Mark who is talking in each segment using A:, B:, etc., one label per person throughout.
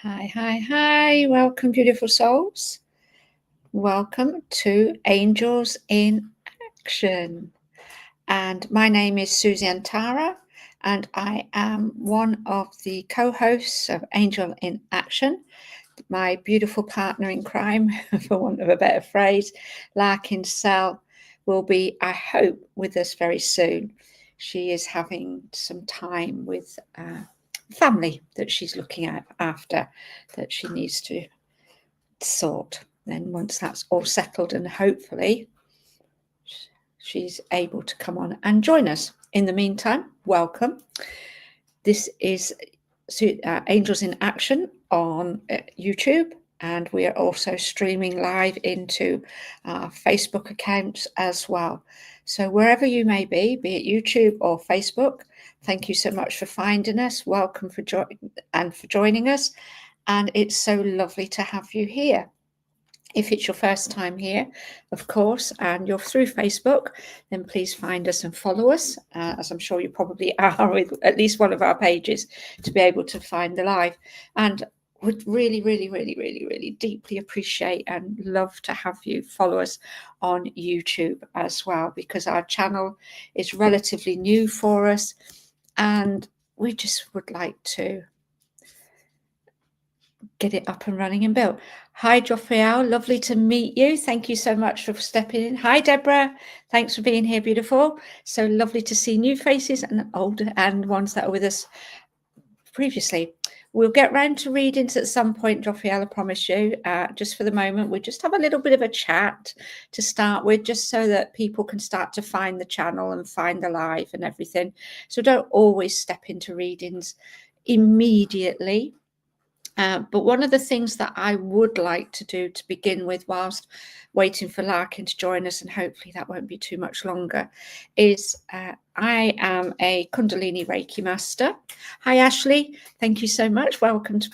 A: Hi. Welcome, beautiful souls. Welcome to Angels in Action. And my name is Susie Antara, and I am one of the co-hosts of Angel in Action. My beautiful partner in crime, for want of a better phrase, Larkin will be, I hope, with us very soon. She is having some time with family that she's looking after, that she needs to sort. Then once that's all settled, and hopefully she's able to come on and join us. In the meantime, welcome. This is Angels in Action on YouTube, and we are also streaming live into our Facebook accounts as well. So wherever you may be it YouTube or Facebook, thank you so much for finding us. Welcome for joining us, and it's so lovely to have you here. If it's your first time here, of course, and you're through Facebook, then please find us and follow us, as I'm sure you probably are with at least one of our pages, to be able to find the live. And would really deeply appreciate and love to have you follow us on YouTube as well, because our channel is relatively new for us, and we just would like to get it up and running and built. Hi, Joffrey, lovely to meet you. Thank you so much for stepping in. Hi, Deborah. Thanks for being here, beautiful. So lovely to see new faces and older and ones that are with us previously. We'll get round to readings at some point, Joffrey, I promise you. Just for the moment, we'll just have a little bit of a chat to start with, just so that people can start to find the channel and find the live and everything. So don't always step into readings immediately. But one of the things that I would like to do to begin with, whilst waiting for Larkin to join us, and hopefully that won't be too much longer, is I am a Kundalini Reiki master. Hi, Ashley. Thank you so much. Welcome to,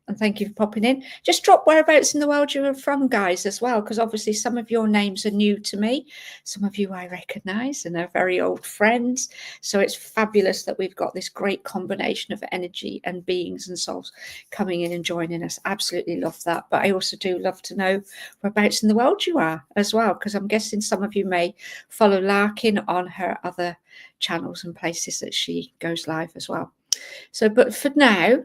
A: and thank you for popping in. Just drop whereabouts in the world you are from, guys, as well, because obviously some of your names are new to me. Some of you I recognise and are very old friends. So it's fabulous that we've got this great combination of energy and beings and souls coming in and joining us. Absolutely love that. But I also do love to know whereabouts in the world you are as well, because I'm guessing some of you may follow Larkin on her other channels and places that she goes live as well. So, but for now,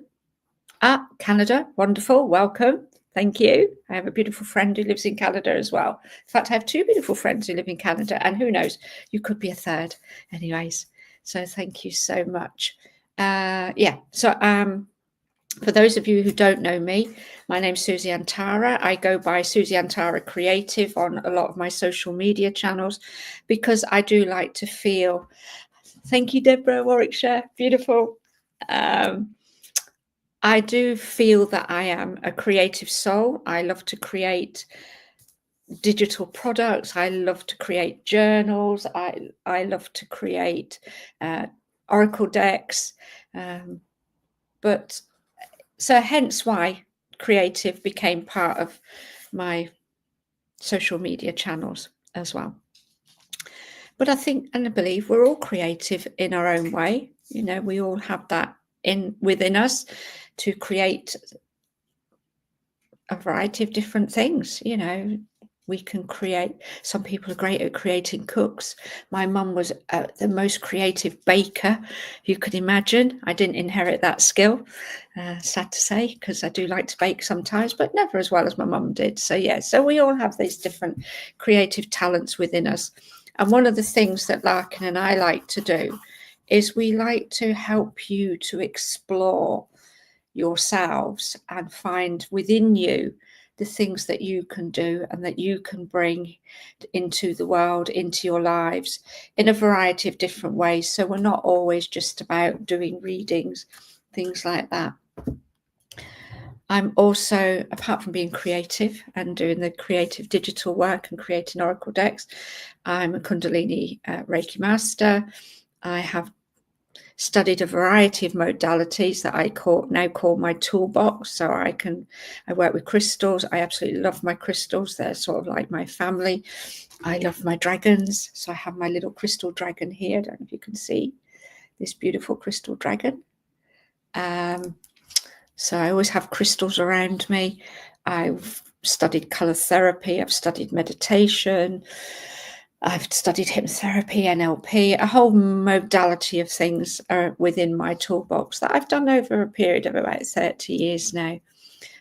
A: Canada, wonderful, welcome, thank you. I have a beautiful friend who lives in Canada as well. In fact, I have two beautiful friends who live in Canada, and who knows, you could be a third. Anyways, so thank you so much. For those of you who don't know me, my name's Susie Antara. I go by Susie Antara Creative on a lot of my social media channels, because I do like to feel, thank you, Deborah, Warwickshire, beautiful. I do feel that I am a creative soul. I love to create digital products. I love to create journals. I love to create oracle decks. So hence why creative became part of my social media channels as well. But I think and I believe we're all creative in our own way. You know, we all have that within us to create a variety of different things. You know, we can create, some people are great at creating cooks. My mum was the most creative baker you could imagine. I didn't inherit that skill, sad to say, because I do like to bake sometimes, but never as well as my mum did. So yeah, so we all have these different creative talents within us. And one of the things that Larkin and I like to do is we like to help you to explore yourselves and find within you the things that you can do and that you can bring into the world, into your lives in a variety of different ways. So we're not always just about doing readings, things like that. I'm also, apart from being creative and doing the creative digital work and creating oracle decks, I'm a Kundalini Reiki master. I have studied a variety of modalities that I now call my toolbox. So I work with crystals. I absolutely love my crystals. They're sort of like my family. I love my dragons. So I have my little crystal dragon here. I don't know if you can see this beautiful crystal dragon. So I always have crystals around me. I've studied colour therapy, I've studied meditation, I've studied hypnotherapy, NLP, a whole modality of things are within my toolbox that I've done over a period of about 30 years now.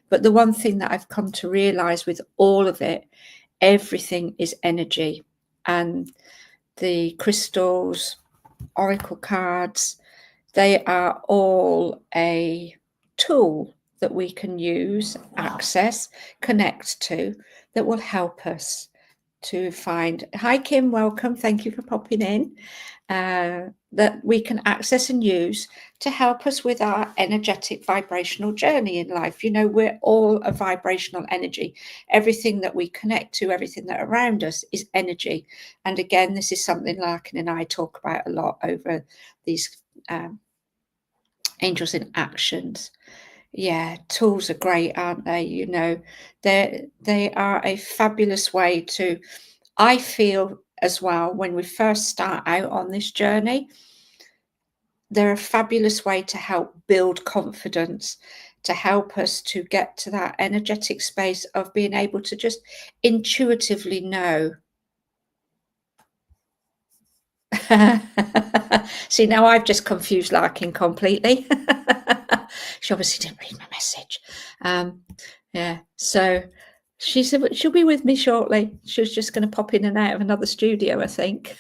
A: But the one thing that I've come to realise with all of it, everything is energy. And the crystals, oracle cards, they are all a tool that we can use, access, connect to, that will help us to find. Hi, Kim, welcome. Thank you for popping in. That we can access and use to help us with our energetic vibrational journey in life. You know, we're all a vibrational energy. Everything that we connect to, everything that around us is energy. And again, this is something Larkin and I talk about a lot over these angels in actions. Yeah, tools are great, aren't they? You know, they are a fabulous way to, I feel as well, when we first start out on this journey, they're a fabulous way to help build confidence, to help us to get to that energetic space of being able to just intuitively know. See, now I've just confused Larkin completely. She obviously didn't read my message. Yeah, so she said she'll be with me shortly. She was just going to pop in and out of another studio, I think.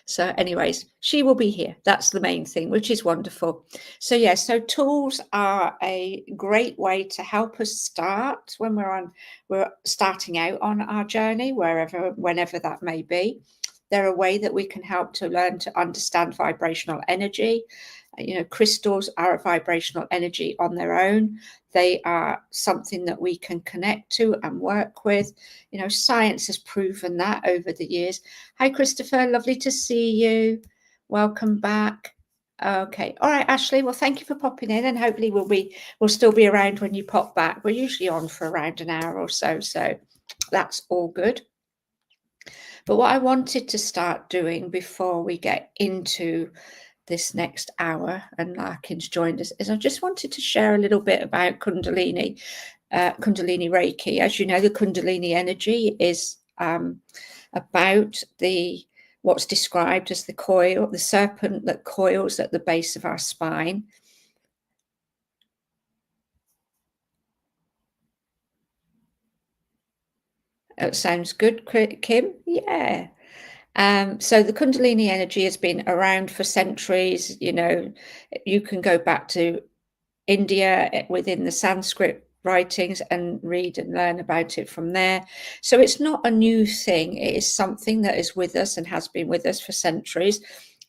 A: So anyways, she will be here. That's the main thing, which is wonderful. So yeah, so tools are a great way to help us start when we're starting out on our journey, whenever that may be. They're a way that we can help to learn to understand vibrational energy. You know, crystals are a vibrational energy on their own. They are something that we can connect to and work with. You know, science has proven that over the years. Hi, Christopher. Lovely to see you. Welcome back. Okay. All right, Ashley. Well, thank you for popping in, and hopefully we'll still be around when you pop back. We're usually on for around an hour or so, so that's all good. But what I wanted to start doing before we get into this next hour, and Larkin's joined us, is I just wanted to share a little bit about Kundalini Reiki. As you know, the Kundalini energy is about what's described as the coil, the serpent that coils at the base of our spine. It sounds good, Kim. Yeah. So the Kundalini energy has been around for centuries. You know, you can go back to India within the Sanskrit writings and read and learn about it from there. So it's not a new thing. It is something that is with us and has been with us for centuries.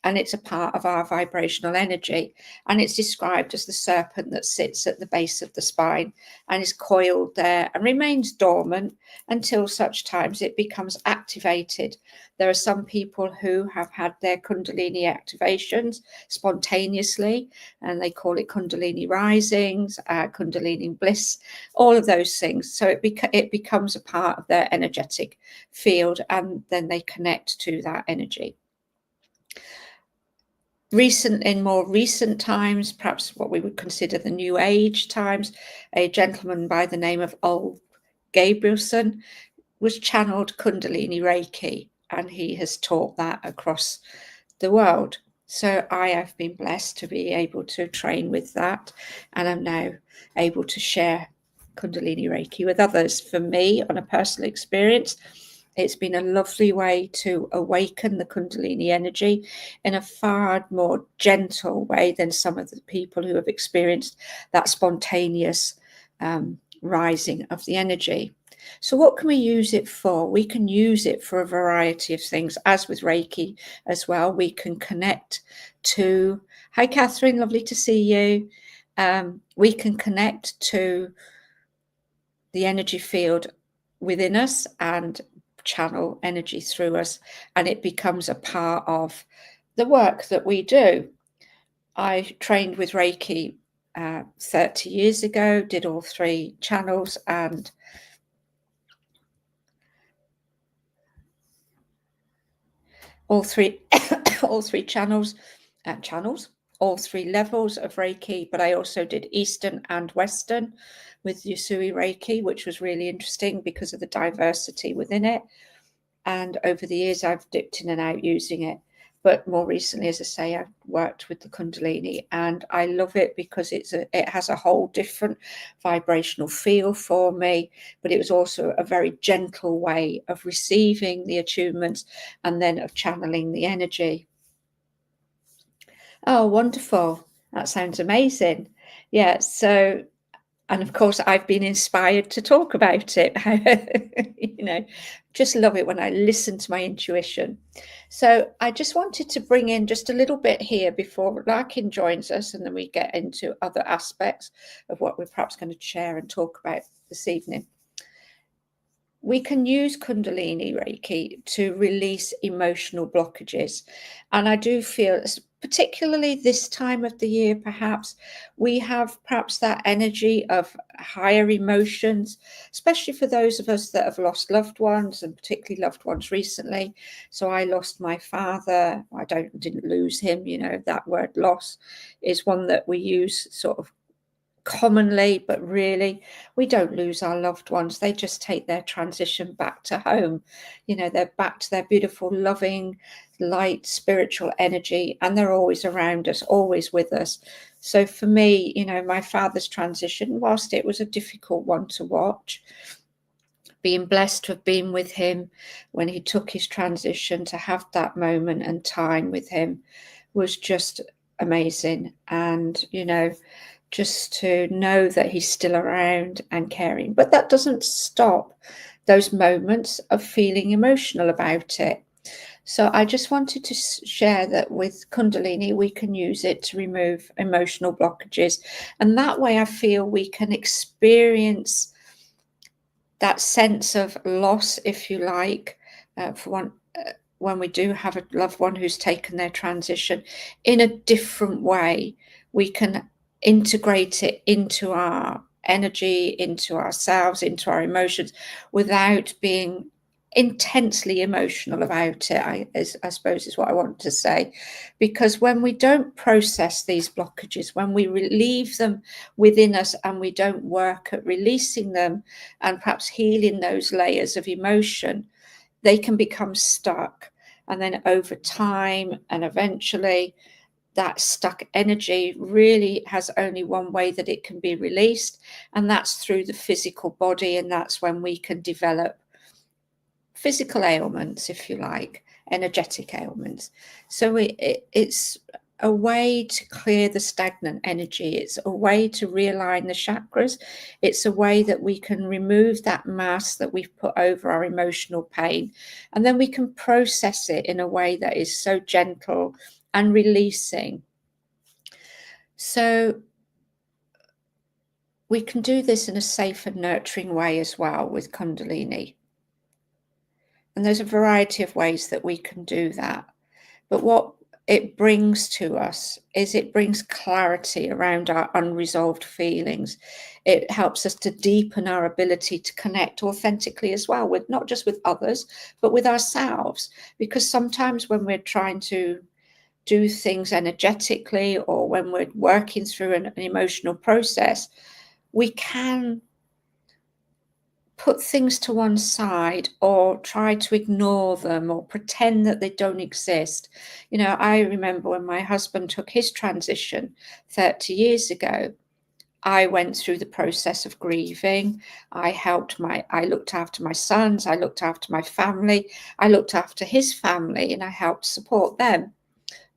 A: And it's a part of our vibrational energy. And it's described as the serpent that sits at the base of the spine and is coiled there and remains dormant until such times it becomes activated. There are some people who have had their Kundalini activations spontaneously, and they call it Kundalini risings, Kundalini bliss, all of those things. So it becomes a part of their energetic field, and then they connect to that energy. In more recent times, perhaps what we would consider the New Age times, a gentleman by the name of Ol Gabrielson was channeled Kundalini Reiki, and he has taught that across the world. So I have been blessed to be able to train with that, and I'm now able to share Kundalini Reiki with others. For me, on a personal experience, it's been a lovely way to awaken the Kundalini energy in a far more gentle way than some of the people who have experienced that spontaneous rising of the energy. So what can we use it for? We can use it for a variety of things, as with Reiki as well. We can connect to, hi Catherine, lovely to see you. We can connect to the energy field within us and channel energy through us, and it becomes a part of the work that we do. I trained with Reiki 30 years ago, did all three channels, and all three channels. all 3 levels of Reiki, but I also did Eastern and Western with Usui Reiki, which was really interesting because of the diversity within it. And over the years, I've dipped in and out using it. But more recently, as I say, I've worked with the Kundalini, and I love it because it has a whole different vibrational feel for me, but it was also a very gentle way of receiving the attunements and then of channeling the energy. Oh, wonderful. That sounds amazing. Yeah, so, and of course, I've been inspired to talk about it. Just love it when I listen to my intuition. So I just wanted to bring in just a little bit here before Larkin joins us, and then we get into other aspects of what we're perhaps going to share and talk about this evening. We can use Kundalini Reiki to release emotional blockages. And I do feel, particularly this time of the year, perhaps, we have perhaps that energy of higher emotions, especially for those of us that have lost loved ones, and particularly loved ones recently. So I lost my father. I didn't lose him. That word loss is one that we use sort of commonly, but really we don't lose our loved ones. They just take their transition back to home. They're back to their beautiful, loving, light, spiritual energy, and they're always around us, always with us. So for me, my father's transition, whilst it was a difficult one to watch, being blessed to have been with him when he took his transition, to have that moment and time with him was just amazing. And just to know that he's still around and caring. But that doesn't stop those moments of feeling emotional about it. So I just wanted to share that with Kundalini, we can use it to remove emotional blockages. And that way I feel we can experience that sense of loss, if you like, for one, when we do have a loved one who's taken their transition, in a different way. We can integrate it into our energy, into ourselves, into our emotions, without being intensely emotional about it, I suppose is what I want to say. Because when we don't process these blockages, when we relieve them within us and we don't work at releasing them and perhaps healing those layers of emotion, they can become stuck. And then over time and eventually, that stuck energy really has only one way that it can be released, and that's through the physical body. And that's when we can develop physical ailments, if you like, energetic ailments. So it's a way to clear the stagnant energy. It's a way to realign the chakras. It's a way that we can remove that mask that we've put over our emotional pain. And then we can process it in a way that is so gentle and releasing. So we can do this in a safe and nurturing way as well with Kundalini. And there's a variety of ways that we can do that. But what it brings to us is it brings clarity around our unresolved feelings. It helps us to deepen our ability to connect authentically as well, with not just with others, but with ourselves. Because sometimes when we're trying to do things energetically, or when we're working through an emotional process, we can put things to one side or try to ignore them or pretend that they don't exist. I remember when my husband took his transition 30 years ago, I went through the process of grieving. I looked after my sons, I looked after my family, I looked after his family, and I helped support them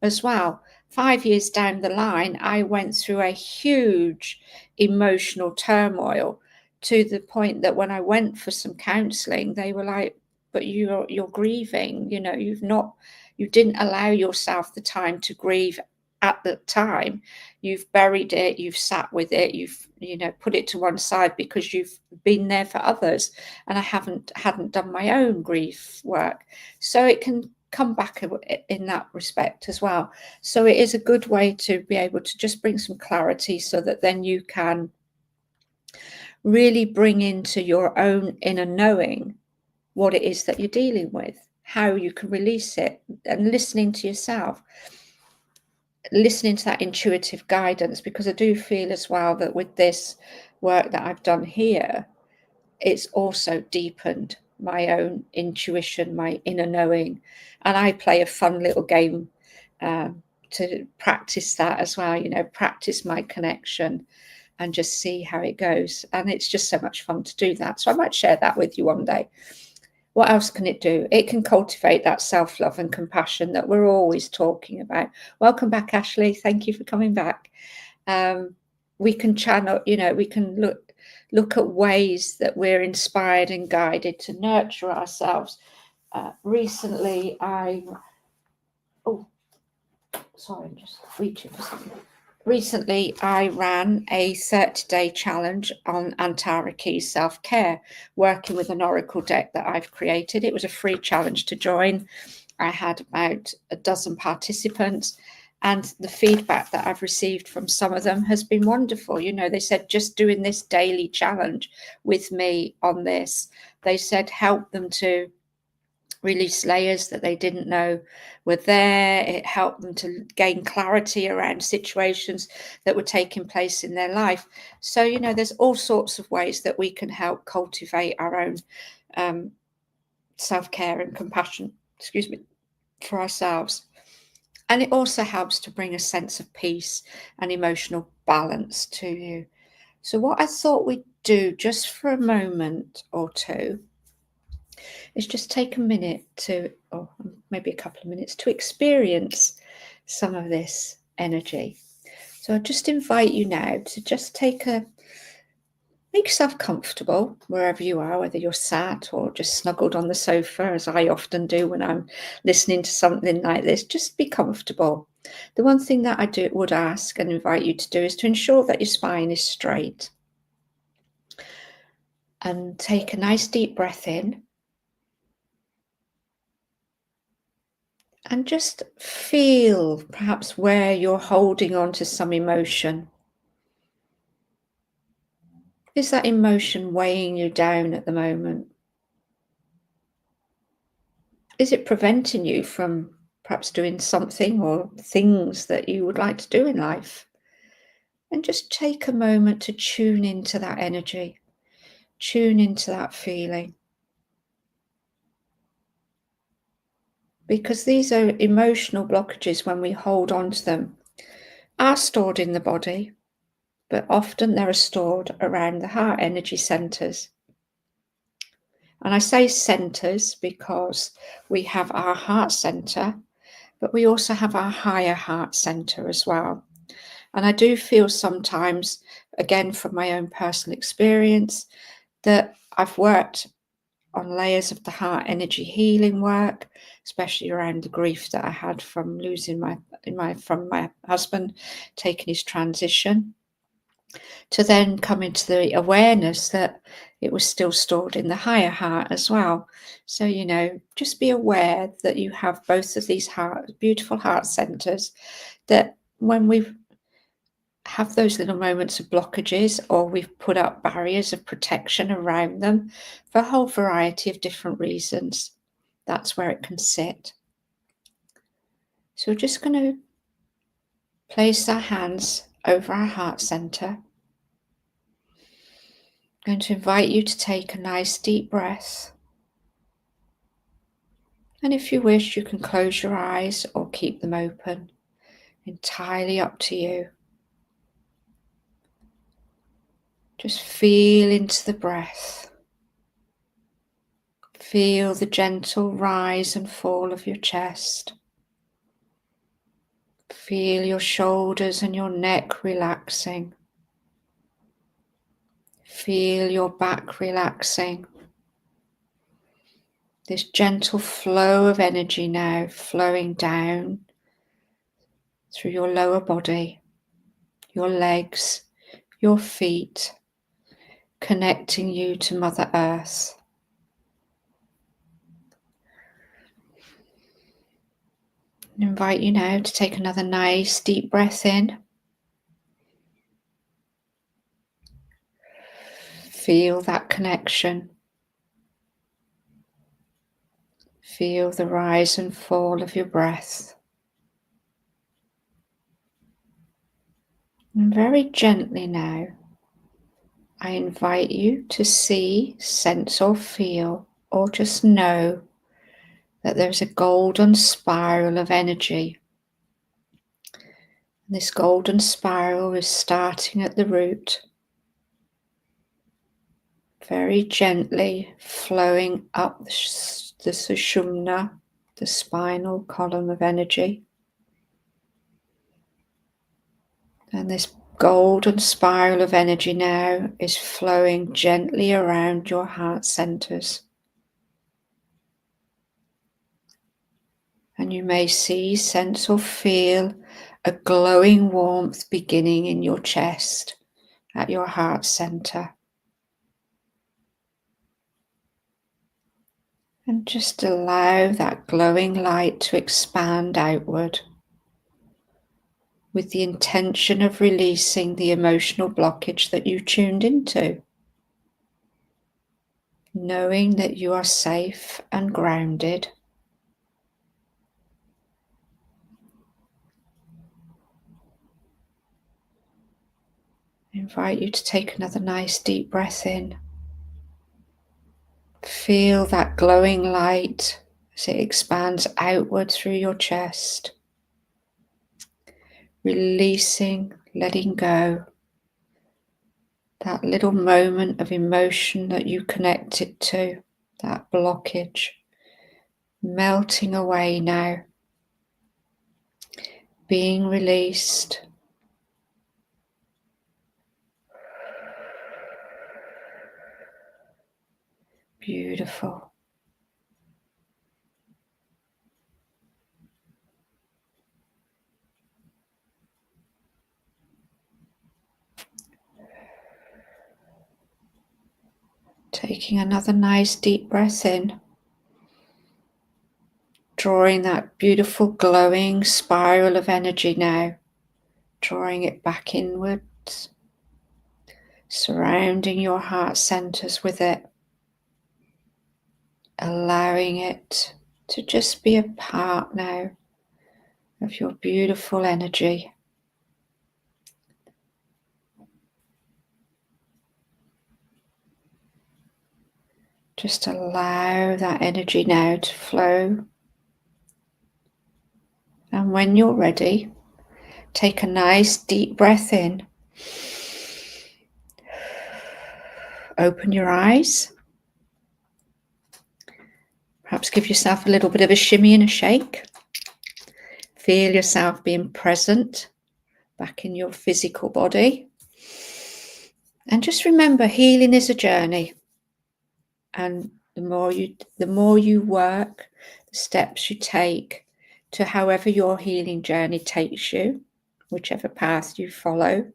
A: as well. 5 years down the line, I went through a huge emotional turmoil, to the point that when I went for some counseling, they were like, but you're grieving, you didn't allow yourself the time to grieve at the time. You've buried it, you've sat with it, you've put it to one side because you've been there for others, and I hadn't done my own grief work. So it can come back in that respect as well. So it is a good way to be able to just bring some clarity, so that then you can really bring into your own inner knowing what it is that you're dealing with, how you can release it, and listening to yourself. listening to that intuitive guidance, because I do feel as well that with this work that I've done here, it's also deepened my own intuition, my inner knowing. And I play a fun little game to practice that as well, practice my connection and just see how it goes. And it's just so much fun to do that. So I might share that with you one day. What else can it do? It can cultivate that self-love and compassion that we're always talking about. Welcome back, Ashley. Thank you for coming back. We can channel, we can look at ways that we're inspired and guided to nurture ourselves. Recently, I'm just reaching for something. Recently, I ran a 30-day challenge on Antara Key self-care, working with an oracle deck that I've created. It was a free challenge to join. I had about a dozen participants, and the feedback that I've received from some of them has been wonderful. They said just doing this daily challenge with me on this, they said helped them to release layers that they didn't know were there. It helped them to gain clarity around situations that were taking place in their life. So, there's all sorts of ways that we can help cultivate our own self-care and compassion, for ourselves. And it also helps to bring a sense of peace and emotional balance to you. So what I thought we'd do just for a moment or two is just take a minute to, or maybe a couple of minutes, to experience some of this energy. So I just invite you now to just make yourself comfortable wherever you are, whether you're sat or just snuggled on the sofa, as I often do when I'm listening to something like this. Just be comfortable. The one thing that I would ask and invite you to do is to ensure that your spine is straight. And take a nice deep breath in. And just feel perhaps where you're holding on to some emotion. Is that emotion weighing you down at the moment? Is it preventing you from perhaps doing something or things that you would like to do in life? And just take a moment to tune into that energy, tune into that feeling. Because these are emotional blockages, when we hold on to them, are stored in the body, but often they're stored around the heart energy centers. And I say centers because we have our heart center, but we also have our higher heart center as well. And I do feel sometimes, again, from my own personal experience, that I've worked on layers of the heart energy healing work, especially around the grief that I had from losing my husband, taking his transition, to then come into the awareness that it was still stored in the higher heart as well. So, just be aware that you have both of these beautiful heart centers, that when we have those little moments of blockages, or we've put up barriers of protection around them for a whole variety of different reasons, that's where it can sit. So we're just going to place our hands over our heart center. I'm going to invite you to take a nice deep breath. And if you wish, you can close your eyes or keep them open. Entirely up to you. Just feel into the breath. Feel the gentle rise and fall of your chest. Feel your shoulders and your neck relaxing. Feel your back relaxing. This gentle flow of energy now flowing down through your lower body, your legs, your feet, connecting you to Mother Earth. I invite you now to take another nice deep breath in. Feel that connection. Feel the rise and fall of your breath. And very gently now, I invite you to see, sense, or feel, or just know that there's a golden spiral of energy. And this golden spiral is starting at the root, very gently flowing up the sushumna, the spinal column of energy. And this golden spiral of energy now is flowing gently around your heart centers. And you may see, sense, or feel a glowing warmth beginning in your chest at your heart center. And just allow that glowing light to expand outward with the intention of releasing the emotional blockage that you tuned into, knowing that you are safe and grounded. I invite you to take another nice deep breath in. Feel that glowing light as it expands outward through your chest, releasing, letting go. That little moment of emotion that you connected to, that blockage, melting away now, being released. Beautiful. Taking another nice deep breath in, drawing that beautiful glowing spiral of energy now, drawing it back inwards, surrounding your heart centers with it, allowing it to just be a part now of your beautiful energy. Just allow that energy now to flow. And when you're ready, take a nice deep breath in. Open your eyes. Perhaps give yourself a little bit of a shimmy and a shake. Feel yourself being present back in your physical body. And just remember, healing is a journey. And the more you work, the steps you take to however your healing journey takes you, whichever path you follow,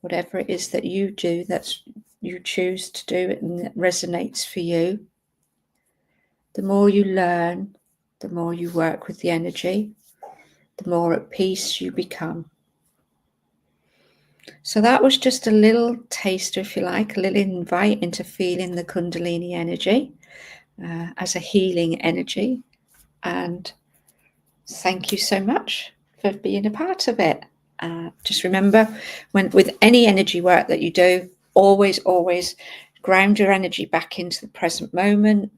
A: whatever it is that you do, that you choose to do and that resonates for you, the more you learn, the more you work with the energy, the more at peace you become. So that was just a little taster, if you like, a little invite into feeling the Kundalini energy as a healing energy. And thank you so much for being a part of it. Just remember, with any energy work that you do, always ground your energy back into the present moment.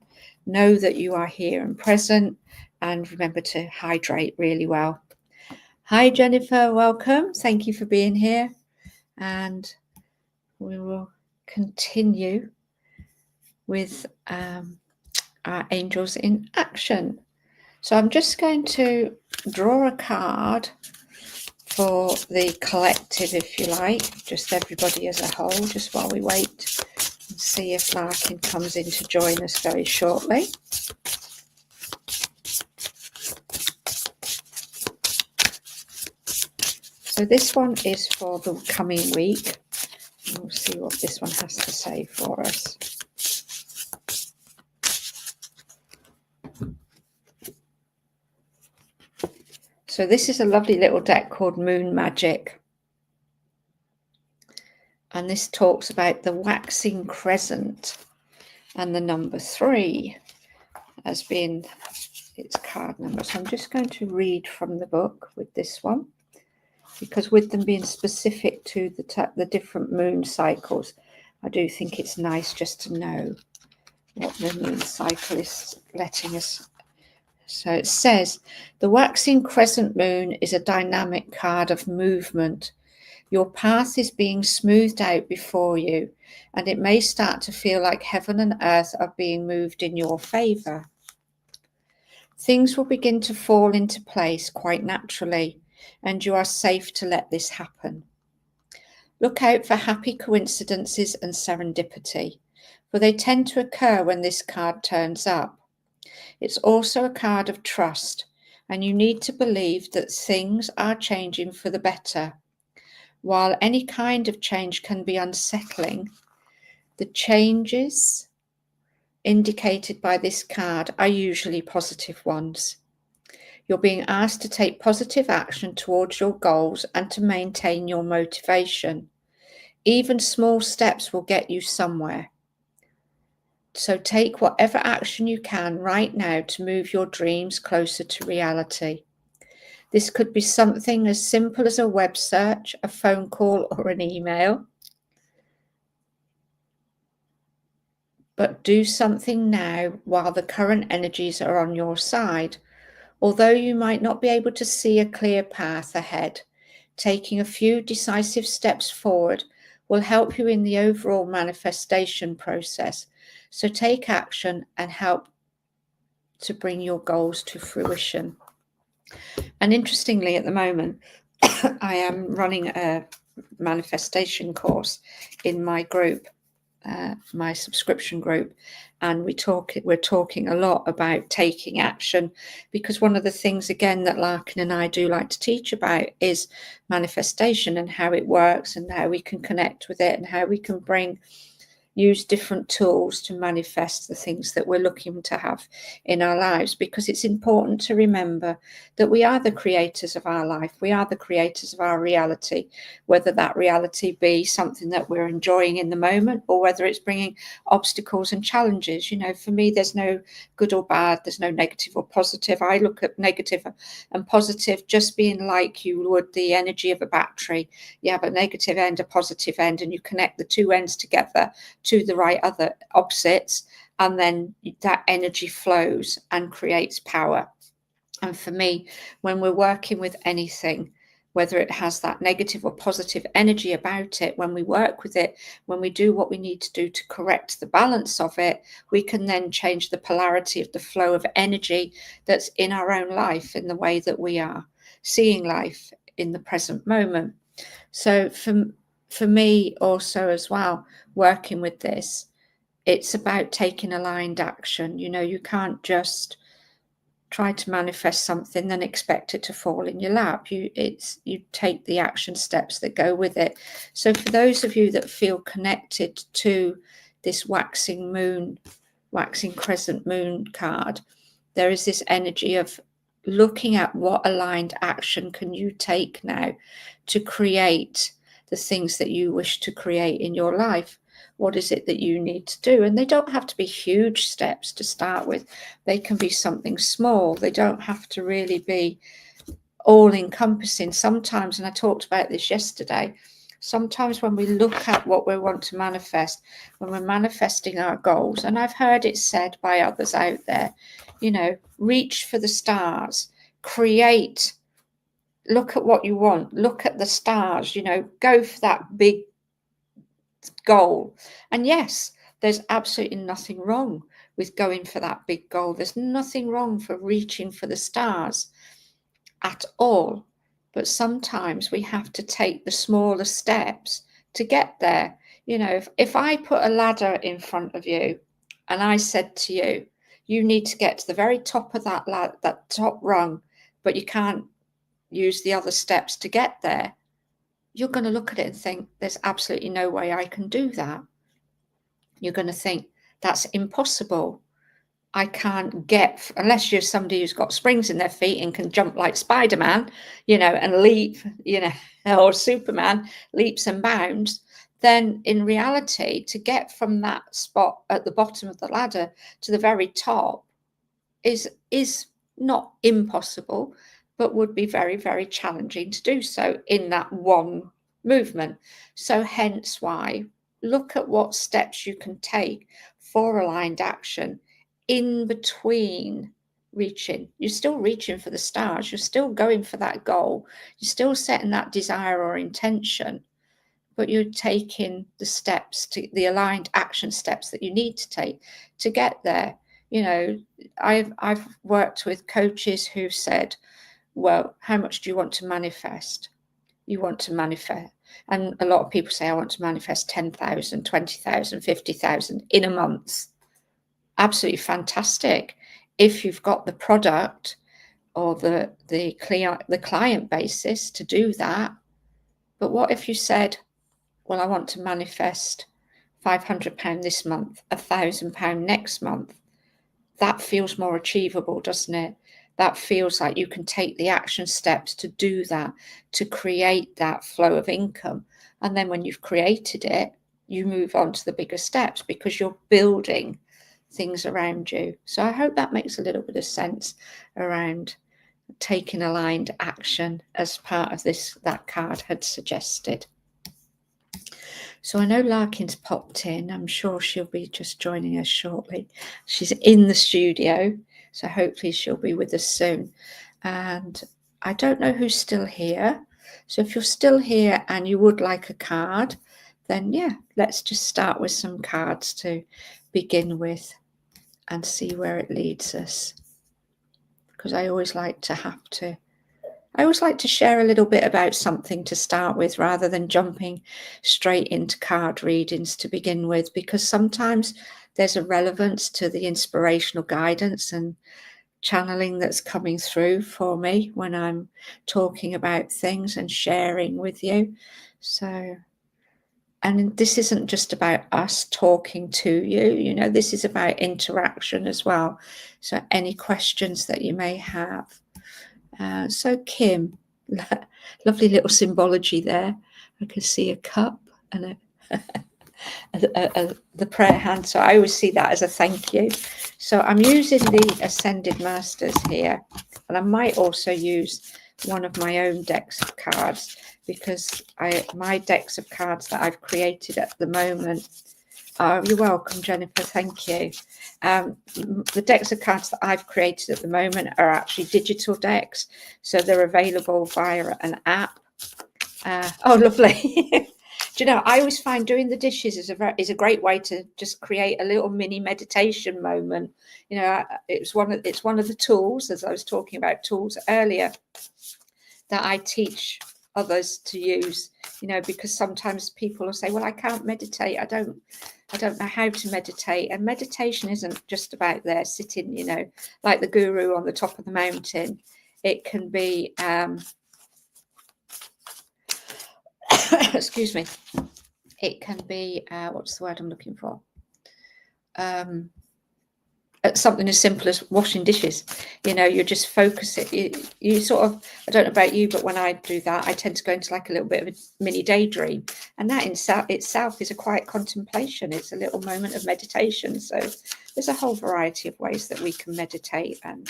A: Know that you are here and present, and remember to hydrate really well. Hi, Jennifer, welcome. Thank you for being here. And we will continue with our angels in action. So I'm just going to draw a card for the collective, if you like, just everybody as a whole, just while we wait and see if Larkin comes in to join us very shortly. So this one is for the coming week. We'll see what this one has to say for us. So this is a lovely little deck called Moon Magic. And this talks about the waxing crescent and the number 3 as being its card number. So I'm just going to read from the book with this one. because with them being specific to the different moon cycles, I do think it's nice just to know what the moon cycle is letting us. So it says, the waxing crescent moon is a dynamic card of movement. Your path is being smoothed out before you, and it may start to feel like heaven and earth are being moved in your favour. Things will begin to fall into place quite naturally, and you are safe to let this happen. Look out for happy coincidences and serendipity, for they tend to occur when this card turns up. It's also a card of trust, and you need to believe that things are changing for the better. While any kind of change can be unsettling, the changes indicated by this card are usually positive ones. You're being asked to take positive action towards your goals and to maintain your motivation. Even small steps will get you somewhere. So take whatever action you can right now to move your dreams closer to reality. This could be something as simple as a web search, a phone call, or an email. But do something now while the current energies are on your side. Although you might not be able to see a clear path ahead, taking a few decisive steps forward will help you in the overall manifestation process. So take action and help to bring your goals to fruition. And interestingly, at the moment, I am running a manifestation course in my group, my subscription group, and we're talking a lot about taking action, because one of the things again that Larkin and I do like to teach about is manifestation and how it works and how we can connect with it and how we can use different tools to manifest the things that we're looking to have in our lives, because it's important to remember that we are the creators of our life. We are the creators of our reality, whether that reality be something that we're enjoying in the moment or whether it's bringing obstacles and challenges. You know, for me, there's no good or bad. There's no negative or positive. I look at negative and positive just being like you would the energy of a battery. You have a negative end, a positive end, and you connect the two ends together to the right other opposites, and then that energy flows and creates power. And for me, when we're working with anything, whether it has that negative or positive energy about it, when we work with it, when we do what we need to do to correct the balance of it, we can then change the polarity of the flow of energy that's in our own life, in the way that we are seeing life in the present moment. So for me also as well, working with this, it's about taking aligned action. You know, you can't just try to manifest something then expect it to fall in your lap. You take the action steps that go with it. So for those of you that feel connected to this waxing crescent moon card, there is this energy of looking at what aligned action can you take now to create the things that you wish to create in your life. What is it that you need to do? And they don't have to be huge steps to start with. They can be something small. They don't have to really be all encompassing. Sometimes, and I talked about this yesterday, sometimes when we look at what we want to manifest, when we're manifesting our goals, and I've heard it said by others out there, you know, reach for the stars, create, look at what you want, look at the stars, you know, go for that big goal. And yes, there's absolutely nothing wrong with going for that big goal. There's nothing wrong for reaching for the stars at all. But sometimes we have to take the smaller steps to get there. You know, if I put a ladder in front of you and I said to you, you need to get to the very top of that top rung, but you can't use the other steps to get there, you're going to look at it and think, there's absolutely no way I can do that. You're going to think, that's impossible. I can't get, unless you're somebody who's got springs in their feet and can jump like Spider-Man, you know, and leap, you know, or Superman, leaps and bounds, then in reality, to get from that spot at the bottom of the ladder to the very top is not impossible, but would be very, very challenging to do so in that one movement. So hence why, look at what steps you can take for aligned action in between reaching. You're still reaching for the stars, you're still going for that goal, you're still setting that desire or intention, but you're taking the steps, to the aligned action steps that you need to take to get there. You know, I've worked with coaches who said, well, how much do you want to manifest? You want to manifest. And a lot of people say, I want to manifest 10,000, 20,000, 50,000 in a month. Absolutely fantastic. If you've got the product or the client basis to do that. But what if you said, well, I want to manifest £500 this month, £1,000 next month? That feels more achievable, doesn't it? That feels like you can take the action steps to do that, to create that flow of income. And then when you've created it, you move on to the bigger steps because you're building things around you. So I hope that makes a little bit of sense around taking aligned action as part of this, that card had suggested. So I know Larkin's popped in. I'm sure she'll be just joining us shortly. She's in the studio, so hopefully she'll be with us soon. And I don't know who's still here. So if you're still here and you would like a card, then yeah, let's just start with some cards to begin with and see where it leads us. Because I always like to share a little bit about something to start with rather than jumping straight into card readings to begin with, because sometimes there's a relevance to the inspirational guidance and channeling that's coming through for me when I'm talking about things and sharing with you. So, and this isn't just about us talking to you, you know, this is about interaction as well. So any questions that you may have. So Kim, lovely little symbology there. I can see a cup and the prayer hand. So I always see that as a thank you. So I'm using the Ascended Masters here, and I might also use one of my own decks of cards, because my decks of cards that I've created at the moment. You're welcome, Jennifer. Thank you. The decks of cards that I've created at the moment are actually digital decks, so they're available via an app. Oh, lovely. Do you know, I always find doing the dishes is a great way to just create a little mini meditation moment. You know, it's one of the tools, as I was talking about tools earlier, that I teach others to use. You know, because sometimes people will say, well, I can't meditate. I don't know how to meditate. And meditation isn't just about there sitting, you know, like the guru on the top of the mountain. It can be, excuse me, it can be, what's the word I'm looking for? Something as simple as washing dishes. You know, you just focus it. You sort of, I don't know about you, but when I do that, I tend to go into like a little bit of a mini daydream. And that in itself is a quiet contemplation. It's a little moment of meditation. So there's a whole variety of ways that we can meditate. And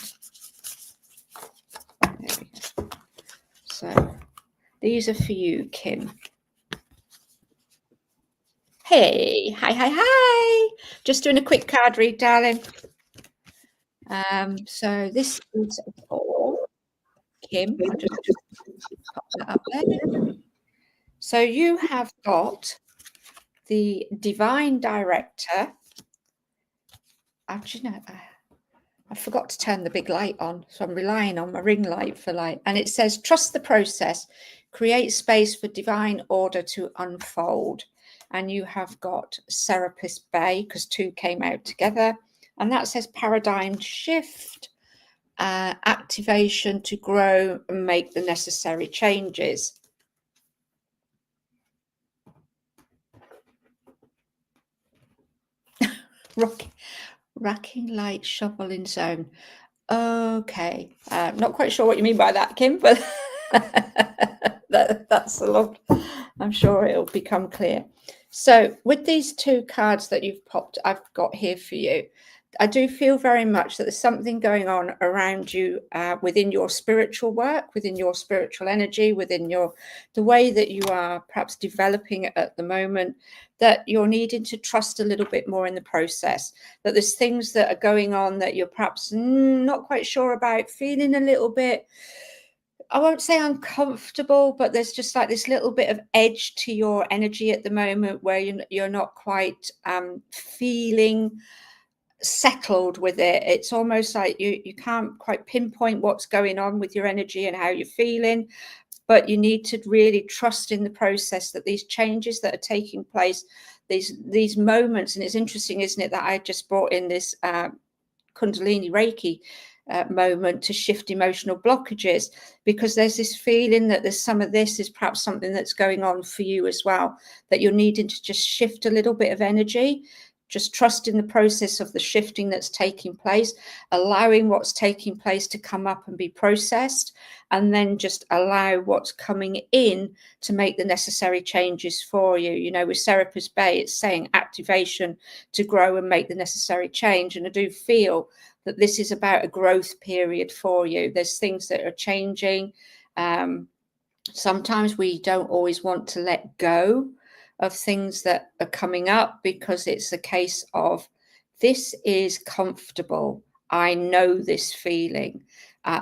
A: there we go. So these are for you, Kim. Hey, hi. Just doing a quick card read, darling. So this is for Kim. I'll just pop that up there. So you have got the Divine Director. Actually, no, I forgot to turn the big light on, so I'm relying on my ring light for light. And it says, trust the process, create space for divine order to unfold. And you have got Serapis Bay, because two came out together. And that says paradigm shift, activation to grow and make the necessary changes. Racking light shoveling zone. Okay, not quite sure what you mean by that, Kim, but that's a lot. I'm sure it'll become clear. So with these two cards that you've popped, I've got here for you, I do feel very much that there's something going on around you within your spiritual work, within your spiritual energy, within the way that you are perhaps developing it at the moment, that you're needing to trust a little bit more in the process, that there's things that are going on that you're perhaps not quite sure about, feeling a little bit, I won't say uncomfortable, but there's just like this little bit of edge to your energy at the moment where you're not quite feeling settled with it. It's almost like you can't quite pinpoint what's going on with your energy and how you're feeling, but you need to really trust in the process, that these changes that are taking place, these moments. And it's interesting, isn't it, that I just brought in this Kundalini Reiki moment to shift emotional blockages, because there's this feeling that there's some of this is perhaps something that's going on for you as well, that you're needing to just shift a little bit of energy. Just trust in the process of the shifting that's taking place, allowing what's taking place to come up and be processed, and then just allow what's coming in to make the necessary changes for you. You know, with Serapis Bay, it's saying activation to grow and make the necessary change. And I do feel that this is about a growth period for you. There's things that are changing. Sometimes we don't always want to let go of things that are coming up, because it's a case of, this is comfortable. I know this feeling.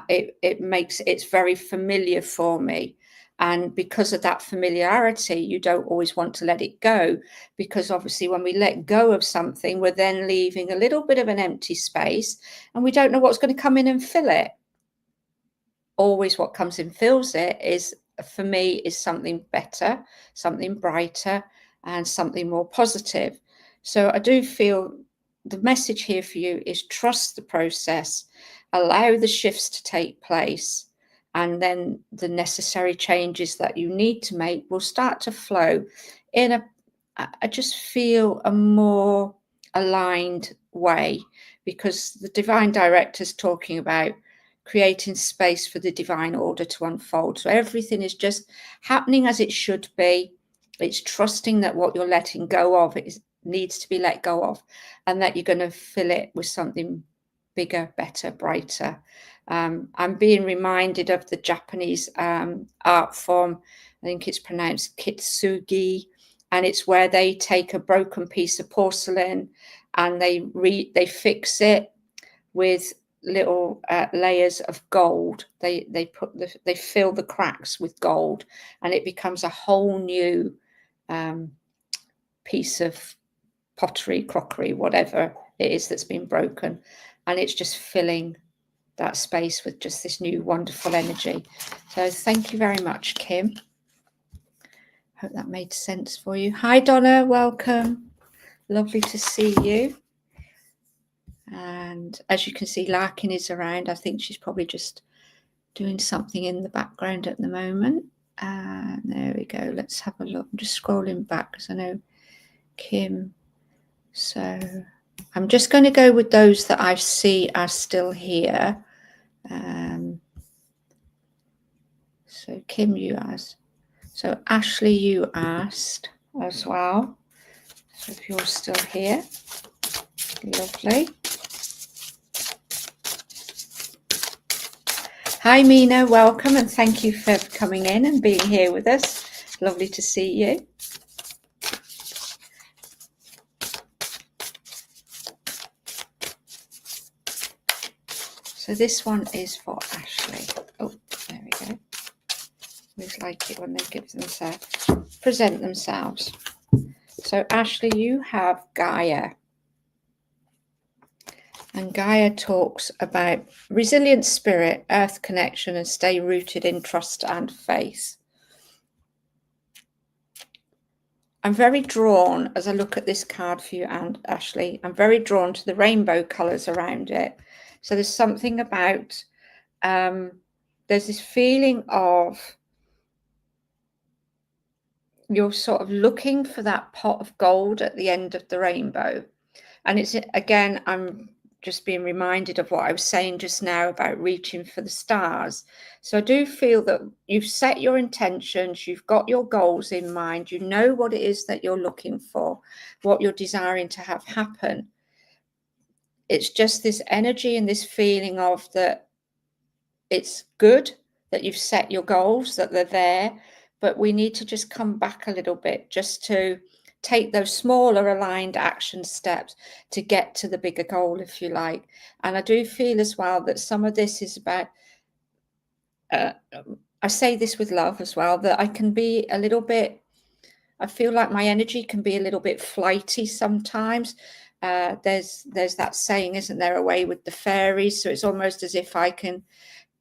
A: It's very familiar for me. And because of that familiarity, you don't always want to let it go, because obviously when we let go of something, we're then leaving a little bit of an empty space, and we don't know what's going to come in and fill it. Always what comes in fills it is, for me, is something better, something brighter, and something more positive. So I do feel the message here for you is trust the process, allow the shifts to take place, and then the necessary changes that you need to make will start to flow in I just feel a more aligned way, because the divine director is talking about creating space for the divine order to unfold. So everything is just happening as it should be. It's trusting that what you're letting go of needs to be let go of, and that you're going to fill it with something bigger, better, brighter. I'm being reminded of the Japanese art form. I think it's pronounced kitsugi, and it's where they take a broken piece of porcelain and they fix it with little layers of gold. They fill the cracks with gold, and it becomes a whole new piece of pottery, crockery, whatever it is that's been broken, and it's just filling that space with just this new wonderful energy. So thank you very much, Kim. Hope that made sense for you. Hi Donna, welcome. Lovely to see you. And as you can see, Larkin is around. I think she's probably just doing something in the background at the moment. There we go. Let's have a look. I'm just scrolling back because I know Kim. So I'm just going to go with those that I see are still here. So Kim, you asked. So Ashley, you asked as well. So if you're still here, lovely. Hi Mina, welcome, and thank you for coming in and being here with us. Lovely to see you. So this one is for Ashley. Oh, there we go. Always like it when they give themselves, present themselves. So Ashley, you have Gaia. And Gaia talks about resilient spirit, earth connection, and stay rooted in trust and faith. I'm very drawn, as I look at this card for you and Ashley, I'm very drawn to the rainbow colours around it. So there's something about, there's this feeling of you're sort of looking for that pot of gold at the end of the rainbow. And it's, again, I'm just being reminded of what I was saying just now about reaching for the stars. So I do feel that you've set your intentions, you've got your goals in mind, you know what it is that you're looking for, what you're desiring to have happen. it's just this energy and this feeling of that it's good that you've set your goals, that they're there, but we need to just come back a little bit just to take those smaller aligned action steps to get to the bigger goal, if you like. And I do feel as well that some of this is about, I say this with love as well, that I can be a little bit, I feel like my energy can be a little bit flighty sometimes. There's that saying, isn't there, away with the fairies? So it's almost as if I can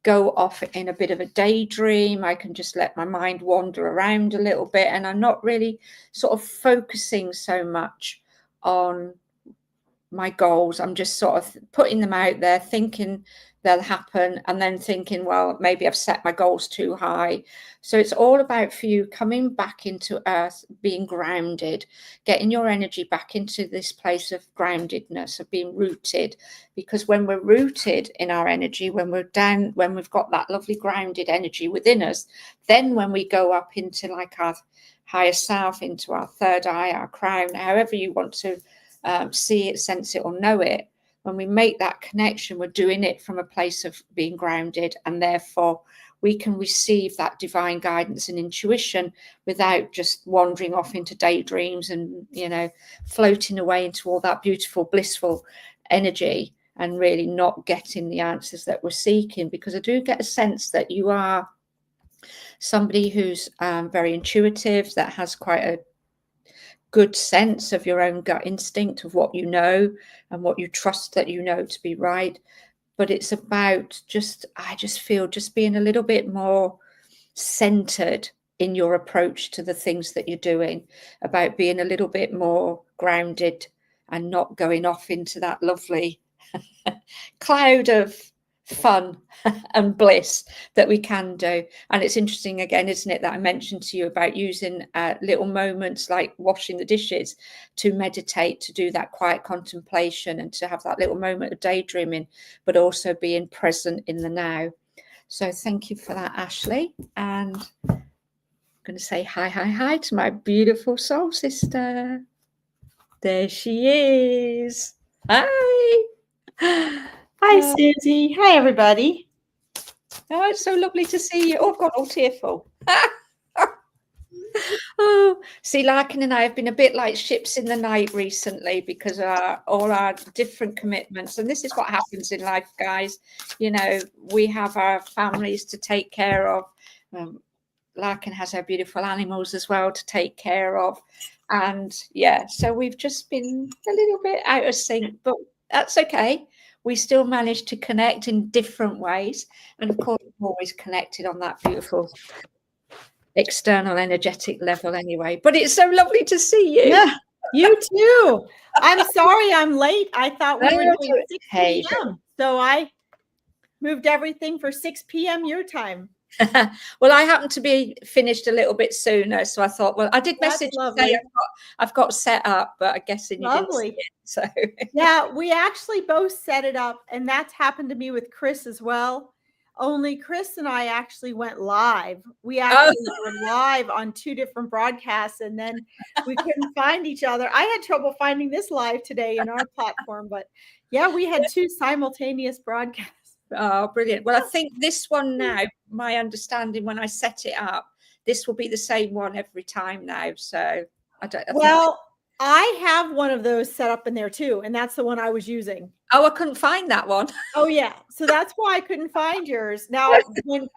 A: go off in a bit of a daydream. I can just let my mind wander around a little bit, and I'm not really sort of focusing so much on my goals. I'm just sort of putting them out there, thinking they'll happen, and then thinking, well, maybe I've set my goals too high. So it's all about, for you, coming back into earth, being grounded, getting your energy back into this place of groundedness, of being rooted. Because when we're rooted in our energy, when we're down, when we've got that lovely grounded energy within us, then when we go up into like our higher self, into our third eye, our crown, however you want to see it, sense it, or know it, when we make that connection, we're doing it from a place of being grounded, and therefore we can receive that divine guidance and intuition without just wandering off into daydreams and, you know, floating away into all that beautiful, blissful energy and really not getting the answers that we're seeking. Because I do get a sense that you are somebody who's very intuitive, that has quite a good sense of your own gut instinct of what you know and what you trust that you know to be right. But it's about just, I just feel, just being a little bit more centered in your approach to the things that you're doing, about being a little bit more grounded and not going off into that lovely cloud of fun and bliss that we can do. And it's interesting again, isn't it, that I mentioned to you about using little moments like washing the dishes to meditate, to do that quiet contemplation and to have that little moment of daydreaming, but also being present in the now. So thank you for that, Ashley. And I'm going to say hi to my beautiful soul sister. There she is. Hi.
B: Hi, Susie. Hi, everybody.
A: Oh, it's so lovely to see you. Oh, I've got all tearful. Oh, see, Larkin and I have been a bit like ships in the night recently because of all our different commitments. And this is what happens in life, guys. You know, we have our families to take care of. Larkin has our beautiful animals as well to take care of. And yeah, so we've just been a little bit out of sync, but that's okay. We still manage to connect in different ways. And of course, we're always connected on that beautiful external energetic level anyway. But it's so lovely to see you.
B: Yeah, you too. I'm sorry I'm late. I thought we were doing 6 p.m. So I moved everything for 6 p.m. your time.
A: Well, I happened to be finished a little bit sooner, so I thought, well, I did message to say I've got set up, but I guess you didn't see it. So
B: yeah, we actually both set it up, and that's happened to me with Chris as well. Only Chris and I actually went live. We actually were live on 2 different broadcasts, and then we couldn't find each other. I had trouble finding this live today in our platform, but yeah, we had 2 simultaneous broadcasts.
A: Oh, brilliant. Well, I think this one now, my understanding when I set it up, this will be the same one every time now. So I don't.
B: I have one of those set up in there too, and that's the one I was using.
A: Oh, I couldn't find that one.
B: Oh yeah, so that's why I couldn't find yours. Now,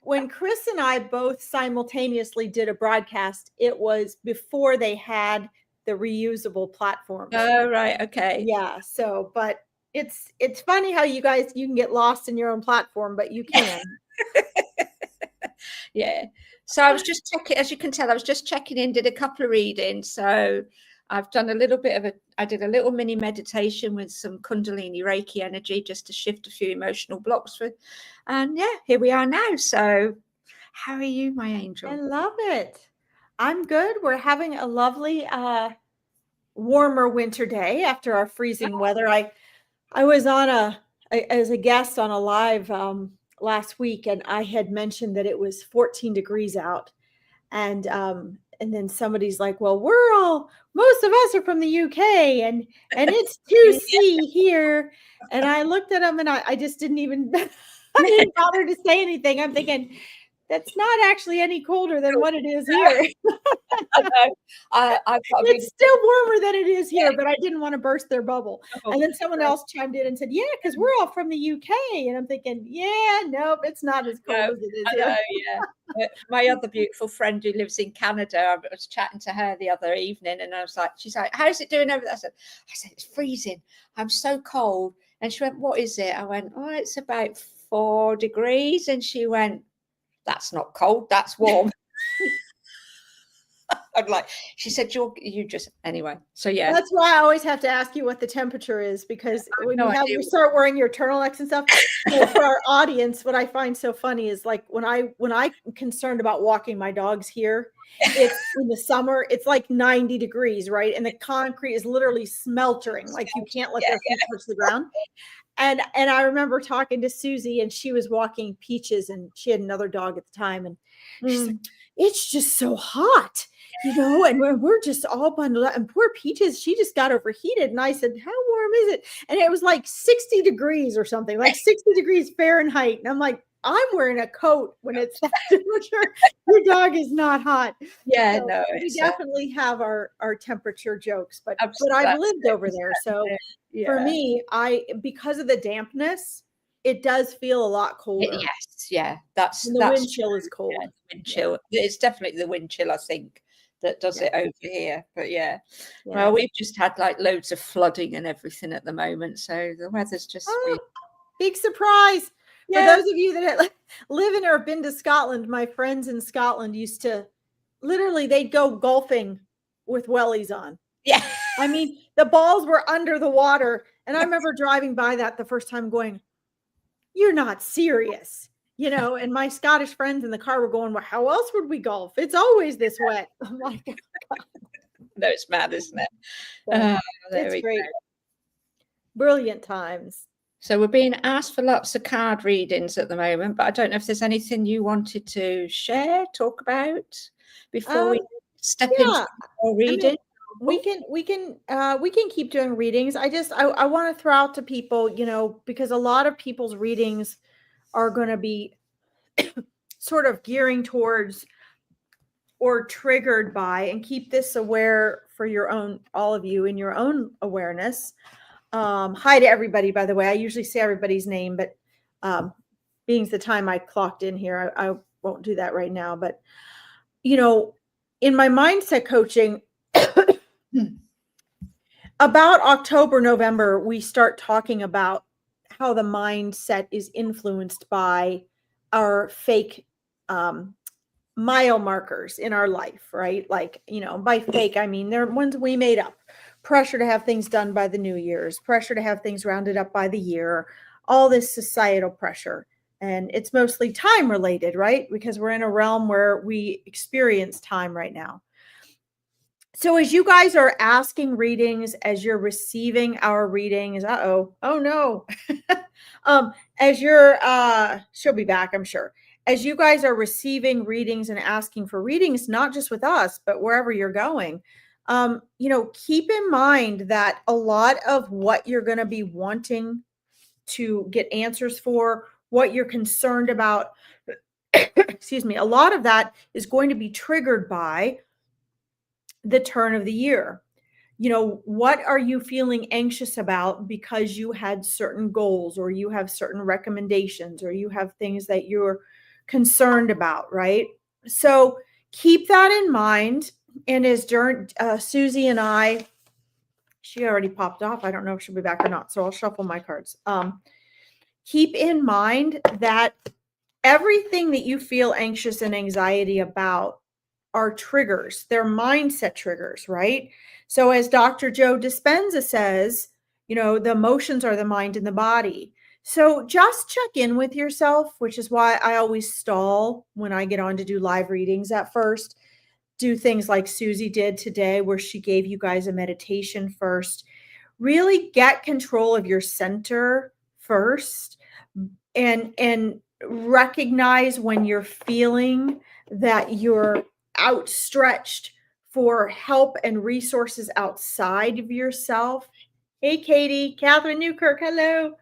B: when Chris and I both simultaneously did a broadcast, it was before they had the reusable platforms.
A: Oh right, okay.
B: Yeah. So, but it's funny how you can get lost in your own platform, but you can.
A: Yeah. So I was just checking, as you can tell, I was just checking in, did a couple of readings. So I've done a little bit of I did a little mini meditation with some Kundalini Reiki energy just to shift a few emotional blocks and yeah, here we are now. So how are you, my angel?
B: I love it. I'm good. We're having a lovely warmer winter day after our freezing weather. I was on as a guest on a live last week, and I had mentioned that it was 14 degrees out. And then somebody's like, well, most of us are from the UK and it's 2C here. And I looked at them and I just didn't even, I didn't bother to say anything. I'm thinking, that's not actually any colder than what it is here. It's still warmer than it is here, but I didn't want to burst their bubble. And then someone else chimed in and said, yeah, because we're all from the UK. And I'm thinking, yeah, nope, it's not as cold as it is here.
A: Yeah. My other beautiful friend who lives in Canada, I was chatting to her the other evening and I was like, she's like, how's it doing over there? I said, it's freezing. I'm so cold. And she went, what is it? I went, oh, it's about 4 degrees. And she went, that's not cold, that's warm. I'm like, she said, you just, anyway. So yeah.
B: That's why I always have to ask you what the temperature is, because when you start wearing your turtlenecks and stuff, for our audience, what I find so funny is like when I'm concerned about walking my dogs here, it's in the summer, it's like 90 degrees, right? And the concrete is literally smeltering, like you can't let their feet touch the ground. And I remember talking to Susie and she was walking Peaches and she had another dog at the time. And she's like, it's just so hot, and we're just all bundled up. And poor Peaches, she just got overheated. And I said, how warm is it? And it was like 60 degrees or something, like 60 degrees Fahrenheit. And I'm like, I'm wearing a coat when it's that temperature. Your dog is not hot.
A: Yeah,
B: so
A: no.
B: We definitely have our temperature jokes, but I've lived over there. So for me, because of the dampness, it does feel a lot colder.
A: Yes, yeah. That's
B: the wind chill is cold.
A: Yeah, wind chill. It's definitely the wind chill, I think, that does it over here. But well, we've just had like loads of flooding and everything at the moment. So the weather's just
B: big surprise. For those of you that live in or have been to Scotland, my friends in Scotland used to literally, they'd go golfing with wellies on.
A: Yeah.
B: I mean, the balls were under the water. And I remember driving by that the first time going, you're not serious, and my Scottish friends in the car were going, well, how else would we golf? It's always this wet. I'm like, oh,
A: no, it's mad, isn't it?
B: It's great. Brilliant times.
A: So we're being asked for lots of card readings at the moment, but I don't know if there's anything you wanted to share, talk about before we step into reading.
B: I mean, we can keep doing readings. I want to throw out to people, because a lot of people's readings are going to be sort of gearing towards or triggered by, and keep this aware for all of you in your own awareness. Hi to everybody, by the way. I usually say everybody's name, but being the time I clocked in here, I won't do that right now. But, in my mindset coaching, about October, November, we start talking about how the mindset is influenced by our fake mile markers in our life, right? Like, by fake, I mean, they're ones we made up. Pressure to have things done by the New Year's, pressure to have things rounded up by the year, all this societal pressure. And it's mostly time related, right? Because we're in a realm where we experience time right now. So as you guys are asking readings, as you're receiving our readings, oh no. As you're, she'll be back, I'm sure. As you guys are receiving readings and asking for readings, not just with us, but wherever you're going, keep in mind that a lot of what you're going to be wanting to get answers for, what you're concerned about, excuse me, a lot of that is going to be triggered by the turn of the year. What are you feeling anxious about because you had certain goals, or you have certain recommendations, or you have things that you're concerned about, right? So keep that in mind. And as Susie and I, she already popped off. I don't know if she'll be back or not, so I'll shuffle my cards. Keep in mind that everything that you feel anxious and anxiety about are triggers. They're mindset triggers, right? So as Dr. Joe Dispenza says, the emotions are the mind and the body. So just check in with yourself, which is why I always stall when I get on to do live readings at first. Do things like Susie did today, where she gave you guys a meditation first. Really get control of your center first, and recognize when you're feeling that you're outstretched for help and resources outside of yourself. Hey, Katie, Catherine Newkirk, hello.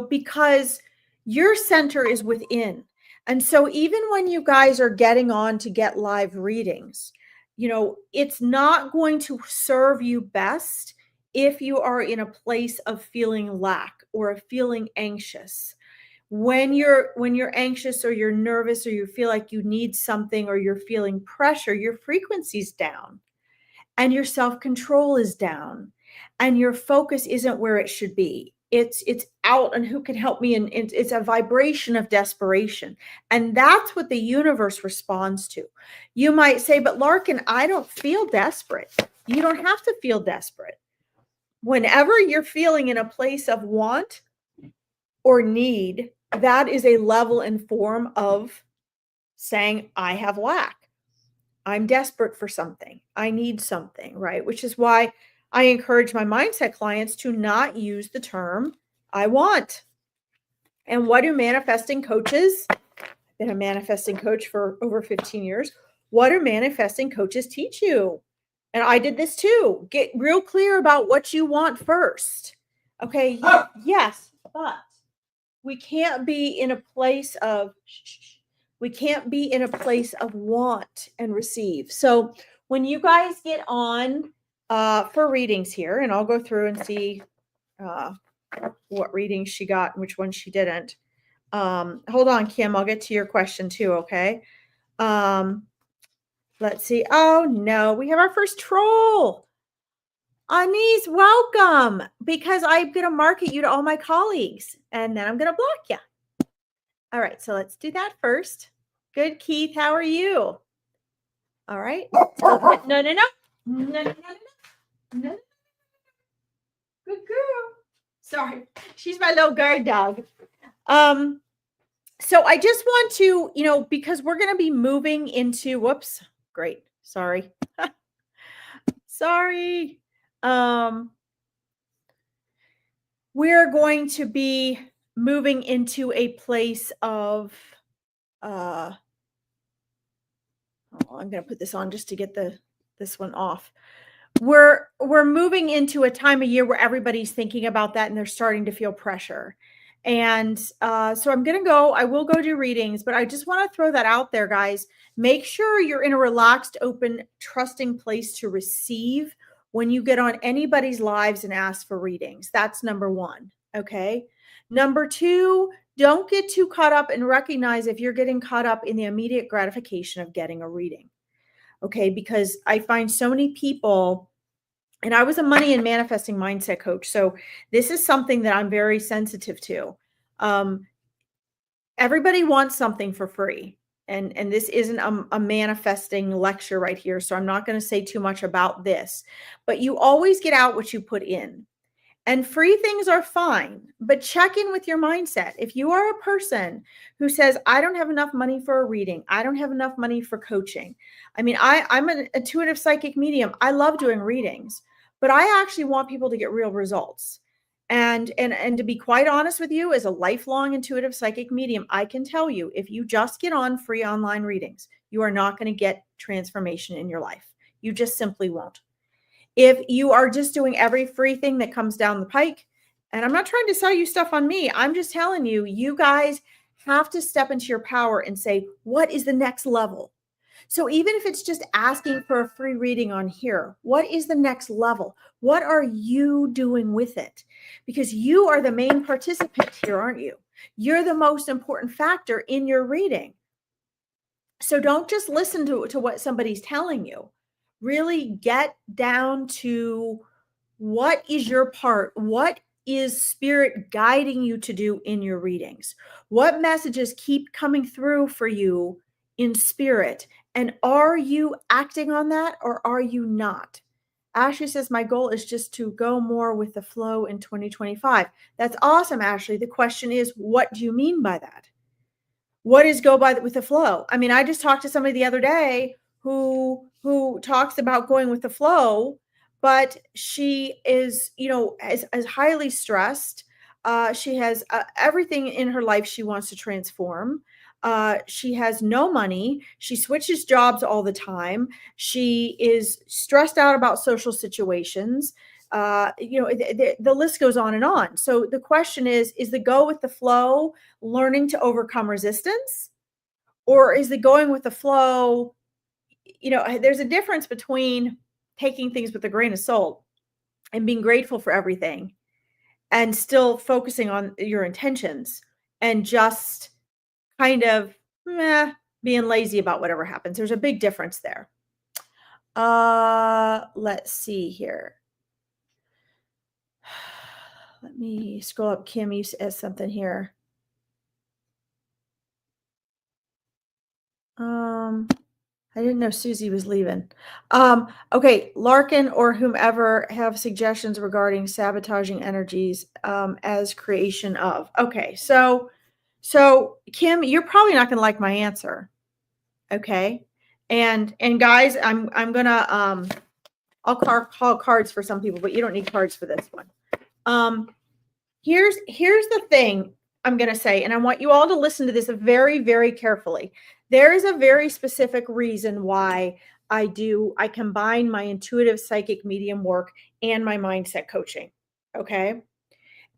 B: Because your center is within. And so even when you guys are getting on to get live readings, it's not going to serve you best if you are in a place of feeling lack or feeling anxious. When you're anxious or you're nervous or you feel like you need something or you're feeling pressure, your frequency's down and your self-control is down and your focus isn't where it should be. It's out and who can help me, and it's a vibration of desperation. And that's what the universe responds to. You might say, but Larkin, I don't feel desperate. You don't have to feel desperate. Whenever you're feeling in a place of want or need, that is a level and form of saying, I have lack. I'm desperate for something. I need something, right? Which is why I encourage my mindset clients to not use the term I want. And what do manifesting coaches, I've been a manifesting coach for over 15 years. What do manifesting coaches teach you? And I did this too. Get real clear about what you want first. Okay. Yes, but we can't be in a place of want and receive. So when you guys get on for readings here, and I'll go through and see what readings she got and which ones she didn't. Hold on, Kim, I'll get to your question too, okay? Let's see. Oh no, we have our first troll. Anise, welcome, because I'm going to market you to all my colleagues and then I'm going to block you. All right, so let's do that first. Good, Keith. How are you? All right. No. Good girl. Sorry, she's my little guard dog. So I just want to, because we're going to be moving into, whoops, great. Sorry. Sorry. We're going to be moving into a place of, I'm going to put this on just to get this one off. We're moving into a time of year where everybody's thinking about that and they're starting to feel pressure. And so I will go do readings, but I just want to throw that out there, guys. Make sure you're in a relaxed, open, trusting place to receive when you get on anybody's lives and ask for readings. That's number one. Okay. Number two, don't get too caught up and recognize if you're getting caught up in the immediate gratification of getting a reading. Okay. Because I find so many people, and I was a money and manifesting mindset coach. So this is something that I'm very sensitive to. Everybody wants something for free. And this isn't a manifesting lecture right here. So I'm not going to say too much about this, but you always get out what you put in. And free things are fine, but check in with your mindset. If you are a person who says, I don't have enough money for a reading, I don't have enough money for coaching. I mean, I'm an intuitive psychic medium. I love doing readings, but I actually want people to get real results. And to be quite honest with you, as a lifelong intuitive psychic medium, I can tell you, if you just get on free online readings, you are not going to get transformation in your life. You just simply won't. If you are just doing every free thing that comes down the pike, and I'm not trying to sell you stuff on me, I'm just telling you, you guys have to step into your power and say, what is the next level? So even if it's just asking for a free reading on here, what is the next level? What are you doing with it? Because you are the main participant here, aren't you? You're the most important factor in your reading. So don't just listen to what somebody's telling you. Really get down to what is your part? What is spirit guiding you to do in your readings? What messages keep coming through for you in spirit? And are you acting on that or are you not? Ashley says, my goal is just to go more with the flow in 2025. That's awesome, Ashley. The question is, what do you mean by that? What is go with the flow? I mean, I just talked to somebody the other day who talks about going with the flow, but she is, as highly stressed. She has everything in her life she wants to transform. She has no money. She switches jobs all the time. She is stressed out about social situations. The list goes on and on. So the question is the go with the flow learning to overcome resistance, or is the going with the flow? There's a difference between taking things with a grain of salt and being grateful for everything and still focusing on your intentions and just kind of being lazy about whatever happens. There's a big difference there. Let's see here. Let me scroll up. Kim, you said something here. I didn't know Susie was leaving. Okay, Larkin or whomever have suggestions regarding sabotaging energies as creation of. Okay, so Kim, you're probably not going to like my answer. Okay, and guys, I'm gonna I'll call cards for some people, but you don't need cards for this one. Here's the thing I'm going to say, and I want you all to listen to this very, very carefully. There is a very specific reason why I combine my intuitive psychic medium work and my mindset coaching. Okay.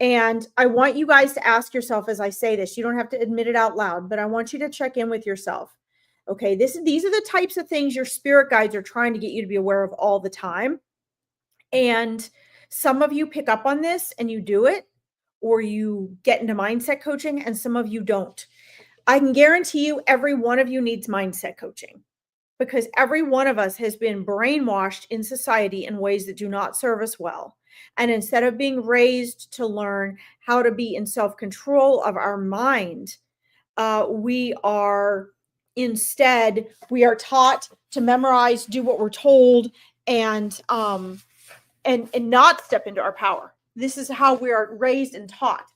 B: And I want you guys to ask yourself as I say this, you don't have to admit it out loud, but I want you to check in with yourself. Okay. These are the types of things your spirit guides are trying to get you to be aware of all the time. And some of you pick up on this and you do it, or you get into mindset coaching, and some of you don't. I can guarantee you every one of you needs mindset coaching, because every one of us has been brainwashed in society in ways that do not serve us well. And instead of being raised to learn how to be in self-control of our mind, we are taught to memorize, do what we're told, and not step into our power. This is how we are raised and taught.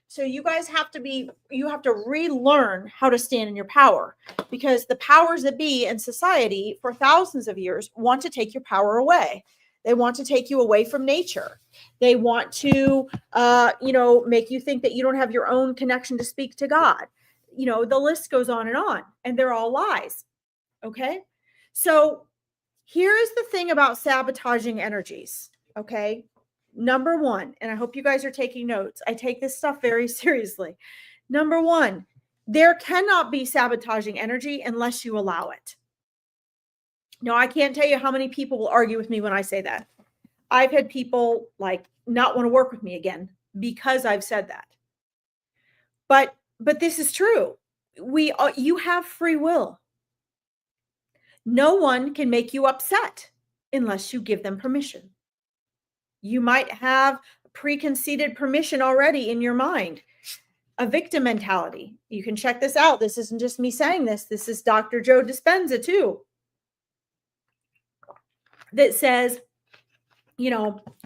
B: So you guys have to relearn how to stand in your power, because the powers that be in society for thousands of years want to take your power away. They want to take you away from nature. They want to, make you think that you don't have your own connection to speak to God. The list goes on, and they're all lies. Okay. So here is the thing about sabotaging energies. Okay. Number one, and I hope you guys are taking notes. I take this stuff very seriously. Number one, there cannot be sabotaging energy unless you allow it. Now, I can't tell you how many people will argue with me when I say that. I've had people not want to work with me again because I've said that. But this is true. You have free will. No one can make you upset unless you give them permission. You might have preconceived permission already in your mind, a victim mentality. You can check this out. This isn't just me saying this. This is Dr. Joe Dispenza too, that says,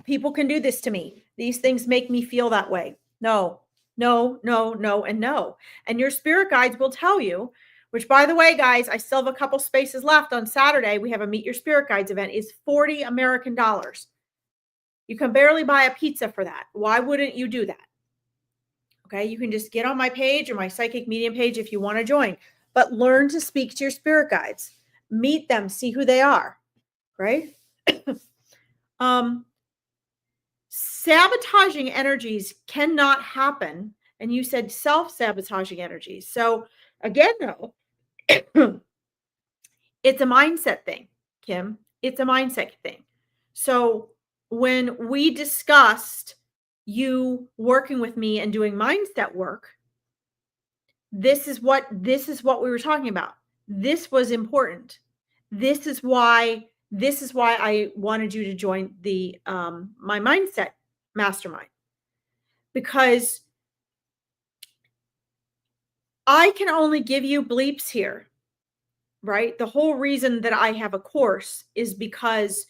B: people can do this to me. These things make me feel that way. No, no, no, no, and no. And your spirit guides will tell you, which, by the way, guys, I still have a couple spaces left on Saturday. We have a Meet Your Spirit Guides event. It's $40 American. You can barely buy a pizza for that. Why wouldn't you do that? Okay, you can just get on my page or my psychic medium page if you want to join, but learn to speak to your spirit guides, meet them, see who they are, right? Sabotaging energies cannot happen. And you said self-sabotaging energies. So again, though, it's a mindset thing, Kim. It's a mindset thing. So when we discussed you working with me and doing mindset work, this is what we were talking about. This was important. This is why I wanted you to join the my mindset mastermind, because I can only give you bleeps here, right? The whole reason that I have a course is because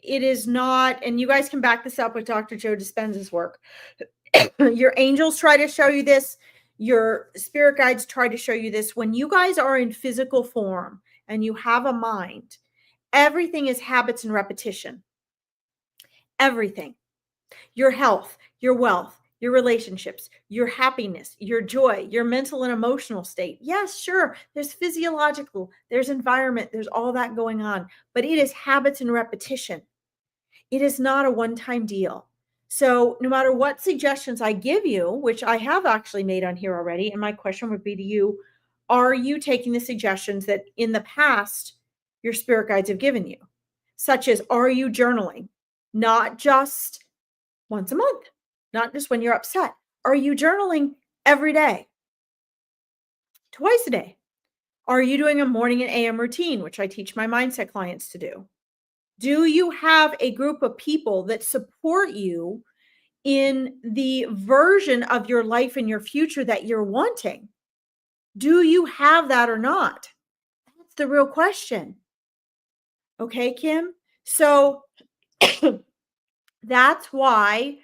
B: it is not, and you guys can back this up with Dr. Joe Dispenza's work. Your angels try to show you this. Your spirit guides try to show you this. When you guys are in physical form and you have a mind, everything is habits and repetition. Everything. Your health, your wealth, your relationships, your happiness, your joy, your mental and emotional state. Yes, sure, there's physiological, there's environment, there's all that going on, but it is habits and repetition. It is not a one-time deal. So no matter what suggestions I give you, which I have actually made on here already, and my question would be to you, are you taking the suggestions that in the past your spirit guides have given you? Such as, are you journaling? Not just once a month, not just when you're upset. Are you journaling every day? Twice a day? Are you doing a morning and AM routine, which I teach my mindset clients to do? Do you have a group of people that support you in the version of your life and your future that you're wanting? Do you have that or not? That's the real question. Okay, Kim? So that's why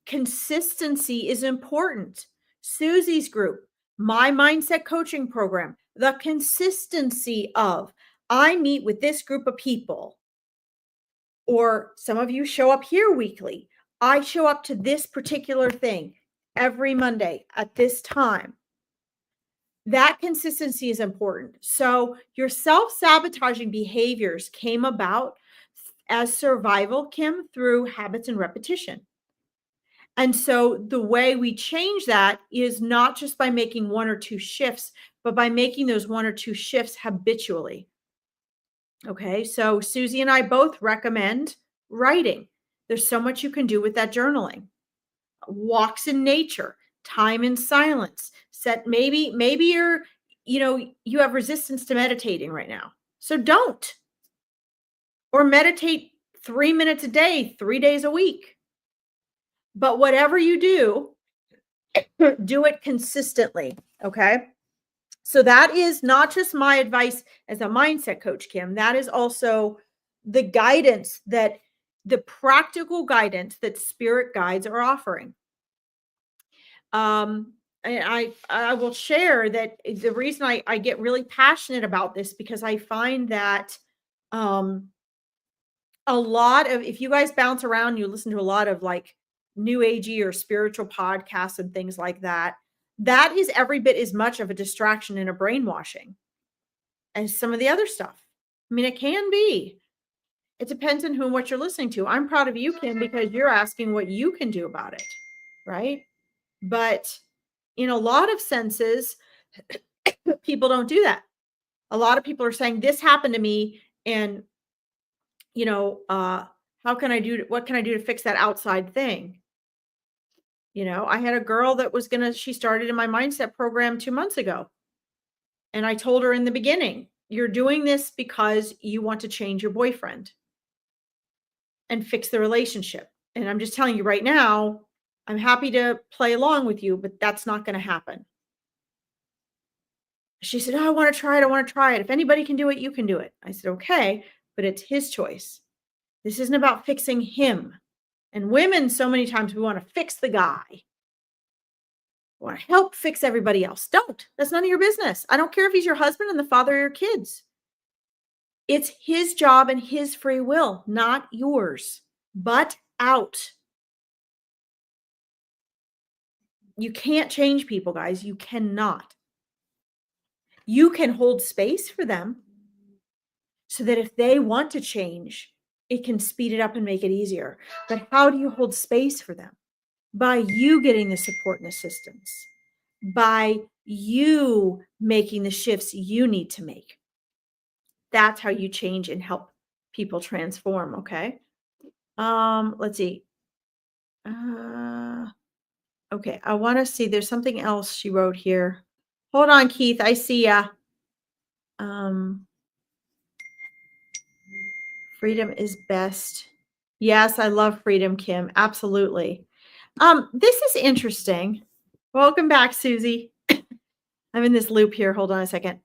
B: consistency is important. Susie's group, my mindset coaching program, the consistency of I meet with this group of people, or some of you show up here weekly. I show up to this particular thing every Monday at this time. That consistency is important. So your self-sabotaging behaviors came about as survival, Kim, through habits and repetition. And so the way we change that is not just by making one or two shifts, but by making those one or two shifts habitually. Okay, so Susie and I both recommend writing. There's so much you can do with that journaling. Walks in nature, time in silence. Set maybe you're, you have resistance to meditating right now. So don't. Or meditate 3 minutes a day, 3 days a week. But whatever you do, do it consistently, okay? So that is not just my advice as a mindset coach, Kim. That is also the guidance the practical guidance that spirit guides are offering. And I will share that the reason I get really passionate about this, because I find that a lot of, if you guys bounce around, you listen to a lot of like new agey or spiritual podcasts and things like that, that is every bit as much of a distraction and a brainwashing as some of the other stuff. I mean, it can be. It depends on who and what you're listening to. I'm proud of you, Kim, because you're asking what you can do about it, right? But in a lot of senses, people don't do that. A lot of people are saying, this happened to me, and what can I do to fix that outside thing? I had a girl that she started in my mindset program 2 months ago. And I told her in the beginning, you're doing this because you want to change your boyfriend and fix the relationship. And I'm just telling you right now, I'm happy to play along with you, but that's not going to happen. She said, oh, I want to try it. I want to try it. If anybody can do it, you can do it. I said, okay, but it's his choice. This isn't about fixing him. And women, so many times we want to fix the guy. We want to help fix everybody else. Don't. That's none of your business. I don't care if he's your husband and the father of your kids. It's his job and his free will, not yours. Butt out. You can't change people, guys. You cannot. You can hold space for them so that if they want to change, it can speed it up and make it easier. But how do you hold space for them? By you getting the support and assistance, by you making the shifts you need to make. That's how you change and help people transform. Okay. Let's see. Okay. I want to see, there's something else she wrote here. Hold on, Keith. I see ya. Freedom is best. Yes, I love freedom, Kim. Absolutely. This is interesting. Welcome back, Susie. I'm in this loop here. Hold on a second.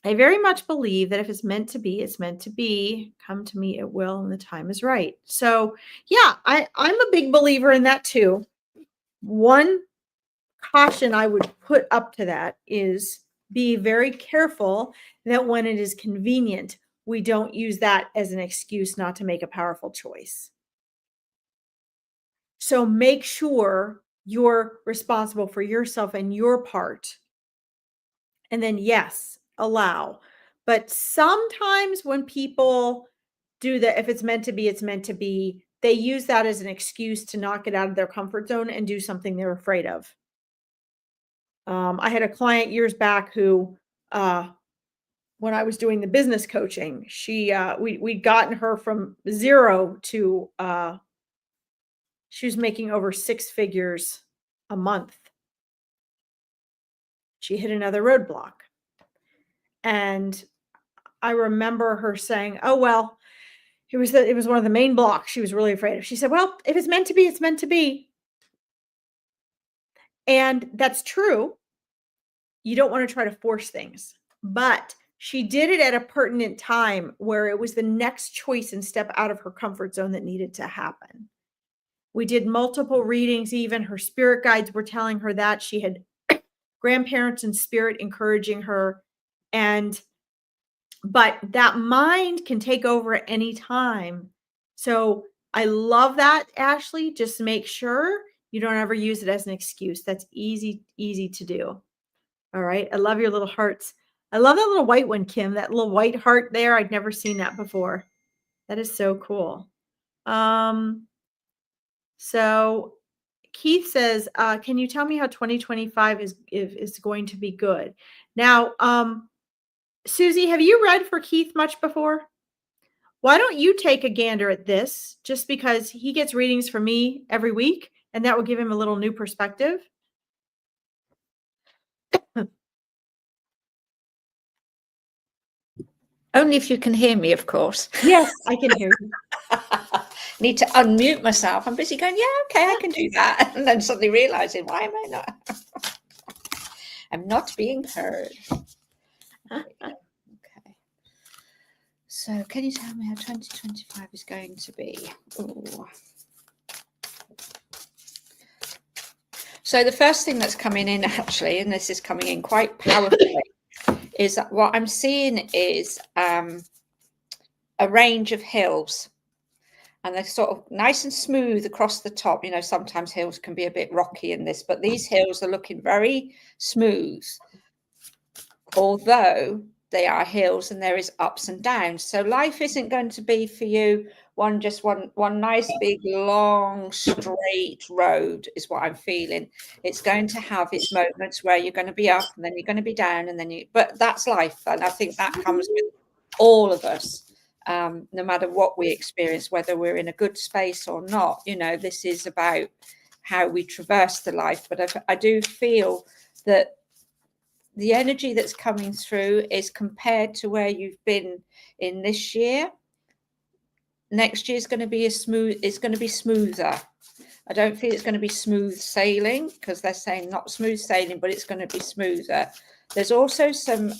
B: I very much believe that if it's meant to be, it's meant to be. Come to me, it will, and the time is right. So yeah, I'm a big believer in that too. One caution I would put up to that is be very careful that when it is convenient, we don't use that as an excuse not to make a powerful choice. So make sure you're responsible for yourself and your part. And then, yes, allow. But sometimes when people do that, if it's meant to be, it's meant to be, they use that as an excuse to not get out of their comfort zone and do something they're afraid of. I had a client years back who, when I was doing the business coaching, we'd gotten her from 0 to, she was making over 6 figures a month. She hit another roadblock. And I remember her saying, "Oh, well, it was one of the main blocks she was really afraid of." She said, "Well, if it's meant to be, it's meant to be." And that's true. You don't want to try to force things, but she did it at a pertinent time where it was the next choice and step out of her comfort zone that needed to happen. We did multiple readings. Even her spirit guides were telling her that she had grandparents in spirit encouraging her. But that mind can take over at any time. So I love that, Ashley. Just make sure you don't ever use it as an excuse. That's easy to do. All right. I love your little hearts. I love that little white one, Kim, that little white heart there. I'd never seen that before. That is so cool. So Keith says, can you tell me how 2025 is going to be good? Now, Susie, have you read for Keith much before? Why don't you take a gander at this, just because he gets readings from me every week, and that will give him a little new perspective.
A: Only if you can hear me, of course.
B: Yes, I can hear you.
A: Need to unmute myself. I'm busy going, yeah, okay, I can do that. And then suddenly realizing, why am I not? I'm not being heard. Okay. So can you tell me how 2025 is going to be? Ooh. So the first thing that's coming in, actually, and this is coming in quite powerfully, is that what I'm seeing is a range of hills. And they're sort of nice and smooth across the top. You know, sometimes hills can be a bit rocky in this, but these hills are looking very smooth, although they are hills and there is ups and downs. So life isn't going to be for you one nice big long straight road is what I'm feeling. It's going to have its moments where you're going to be up and then you're going to be down, and then but that's life. And I think that comes with all of us. No matter what we experience, whether we're in a good space or not, you know, this is about how we traverse the life. But I do feel that the energy that's coming through is compared to where you've been in this year. Next year is going to be it's going to be smoother. I don't feel it's going to be smooth sailing, because they're saying not smooth sailing, but it's going to be smoother. There's also some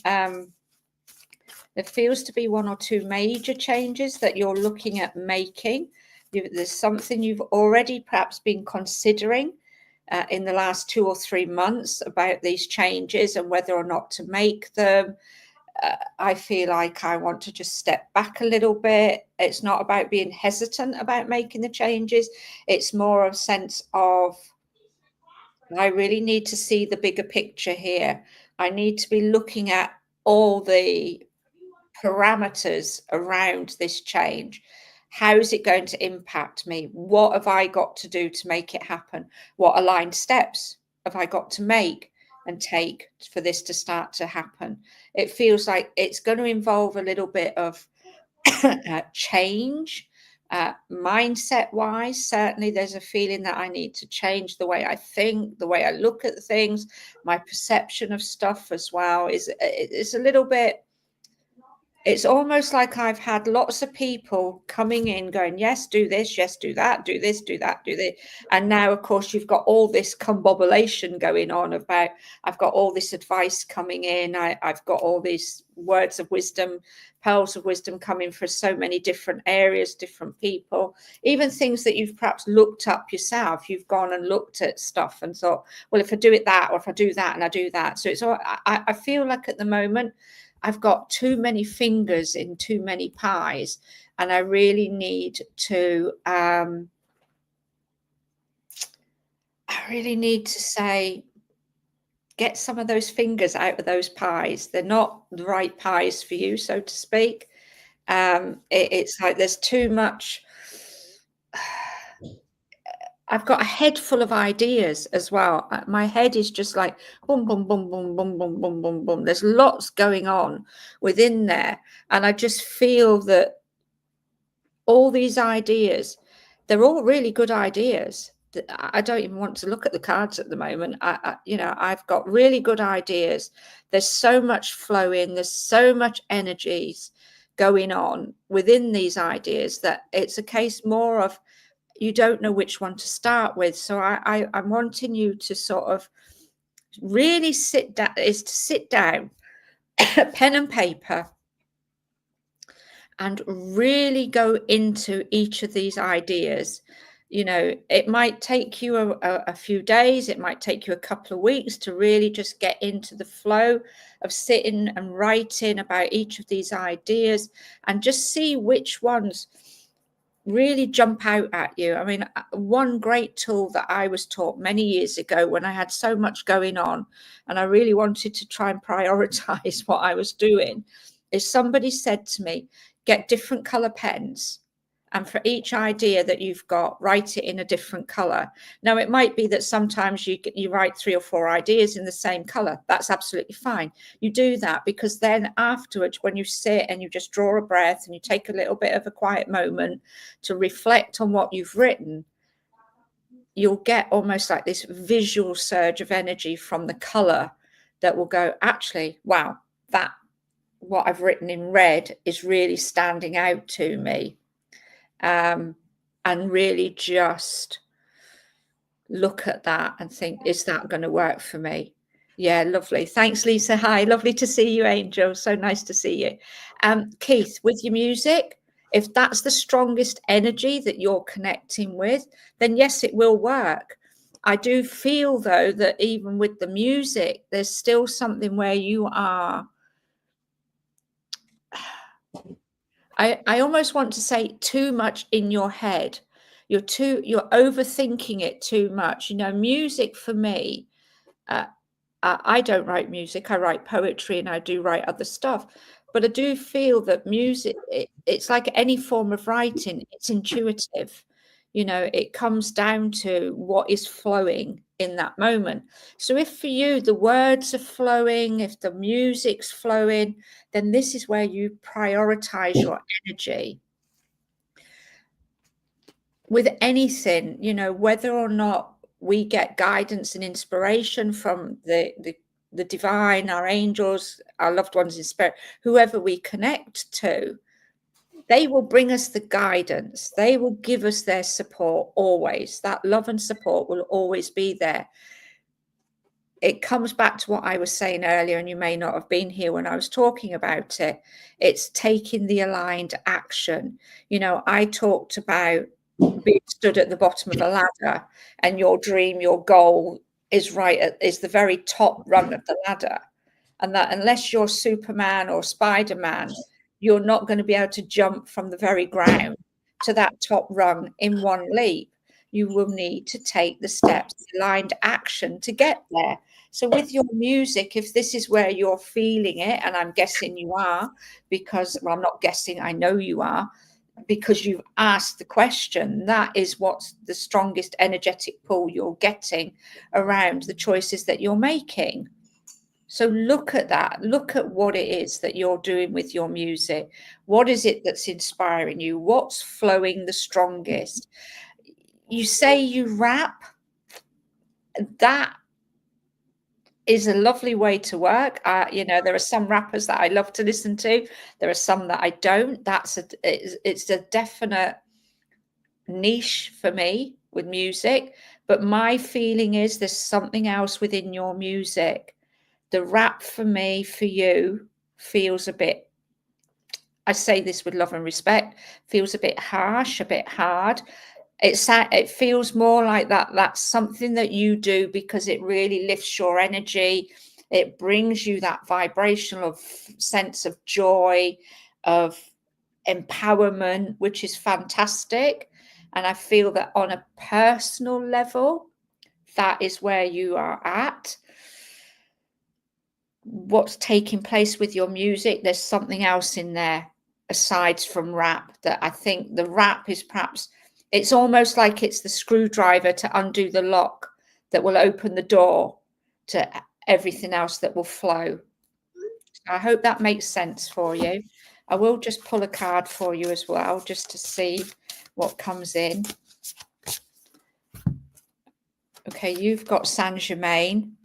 A: there feels to be 1 or 2 major changes that you're looking at making. There's something you've already perhaps been considering in the last 2 or 3 months about these changes and whether or not to make them. I feel like I want to just step back a little bit. It's not about being hesitant about making the changes. It's more a sense of, I really need to see the bigger picture here. I need to be looking at all the parameters around this change. How is it going to impact me? What have I got to do to make it happen? What aligned steps have I got to make and take for this to start to happen? It feels like it's going to involve a little bit of change. Mindset wise, certainly there's a feeling that I need to change the way I think, the way I look at things. My perception of stuff as well is a little bit. It's almost like I've had lots of people coming in going, yes, do this, yes, do that, do this, do that, do this. And now, of course, you've got all this combobulation going on about, I've got all this advice coming in. I've got all these words of wisdom, pearls of wisdom coming for so many different areas, different people, even things that you've perhaps looked up yourself. You've gone and looked at stuff and thought, well, if I do it that, or if I do that and I do that. So it's all, I feel like at the moment, I've got too many fingers in too many pies, and I really need to I really need to say, get some of those fingers out of those pies. They're not the right pies for you, so to speak. It's like there's too much. I've got a head full of ideas as well. My head is just like boom, boom, boom, boom, boom, boom, boom, boom, boom. There's lots going on within there. And I just feel that all these ideas, they're all really good ideas. I don't even want to look at the cards at the moment. I've got really good ideas. There's so much flowing. There's so much energies going on within these ideas that it's a case more of you don't know which one to start with. So I'm wanting you to sort of really sit down, pen and paper, and really go into each of these ideas. It might take you a few days, it might take you a couple of weeks to really just get into the flow of sitting and writing about each of these ideas and just see which ones really jump out at you. I mean, one great tool that I was taught many years ago when I had so much going on and I really wanted to try and prioritize what I was doing is somebody said to me, get different color pens. And for each idea that you've got, write it in a different color. Now, it might be that sometimes you write 3 or 4 ideas in the same color. That's absolutely fine. You do that because then afterwards, when you sit and you just draw a breath and you take a little bit of a quiet moment to reflect on what you've written, you'll get almost like this visual surge of energy from the color that will go, actually, wow, that what I've written in red is really standing out to me. And really just look at that and think, is that going to work for me? Yeah, lovely. Thanks, Lisa. Hi, lovely to see you, Angel. So nice to see you. Keith, with your music, if that's the strongest energy that you're connecting with, then yes, it will work. I do feel, though, that even with the music, there's still something where you are, I almost want to say, too much in your head. You're overthinking it too much. Music for me, I don't write music. I write poetry and I do write other stuff. But I do feel that music, it's like any form of writing. It's intuitive. It comes down to what is flowing in that moment. So if for you the words are flowing, if the music's flowing, then this is where you prioritize your energy. With anything, whether or not we get guidance and inspiration from the divine, our angels, our loved ones in spirit, whoever we connect to, they will bring us the guidance. They will give us their support always. That love and support will always be there. It comes back to what I was saying earlier, and you may not have been here when I was talking about it. It's taking the aligned action. I talked about being stood at the bottom of a ladder, and your dream, your goal is is the very top rung of the ladder. And that unless you're Superman or Spider-Man, you're not going to be able to jump from the very ground to that top rung in one leap. You will need to take the steps, aligned action to get there. So with your music, if this is where you're feeling it, and I'm guessing you are, because, well, I'm not guessing, I know you are, because you've asked the question, that is what's the strongest energetic pull you're getting around the choices that you're making. So look at that. Look at what it is that you're doing with your music. What is it that's inspiring you? What's flowing the strongest? You say you rap. That is a lovely way to work. There are some rappers that I love to listen to. There are some that I don't. It's a definite niche for me with music. But my feeling is there's something else within your music. The rap for me, for you, feels a bit, I say this with love and respect, feels a bit harsh, a bit hard. It feels more like that's something that you do because it really lifts your energy. It brings you that vibrational sense of joy, of empowerment, which is fantastic. And I feel that on a personal level, that is where you are at. What's taking place with your music, there's something else in there aside from rap, that I think the rap is perhaps, it's almost like it's the screwdriver to undo the lock that will open the door to everything else that will flow. So I hope that makes sense for you. I will just pull a card for you as well, just to see what comes in. Okay, you've got Saint Germain,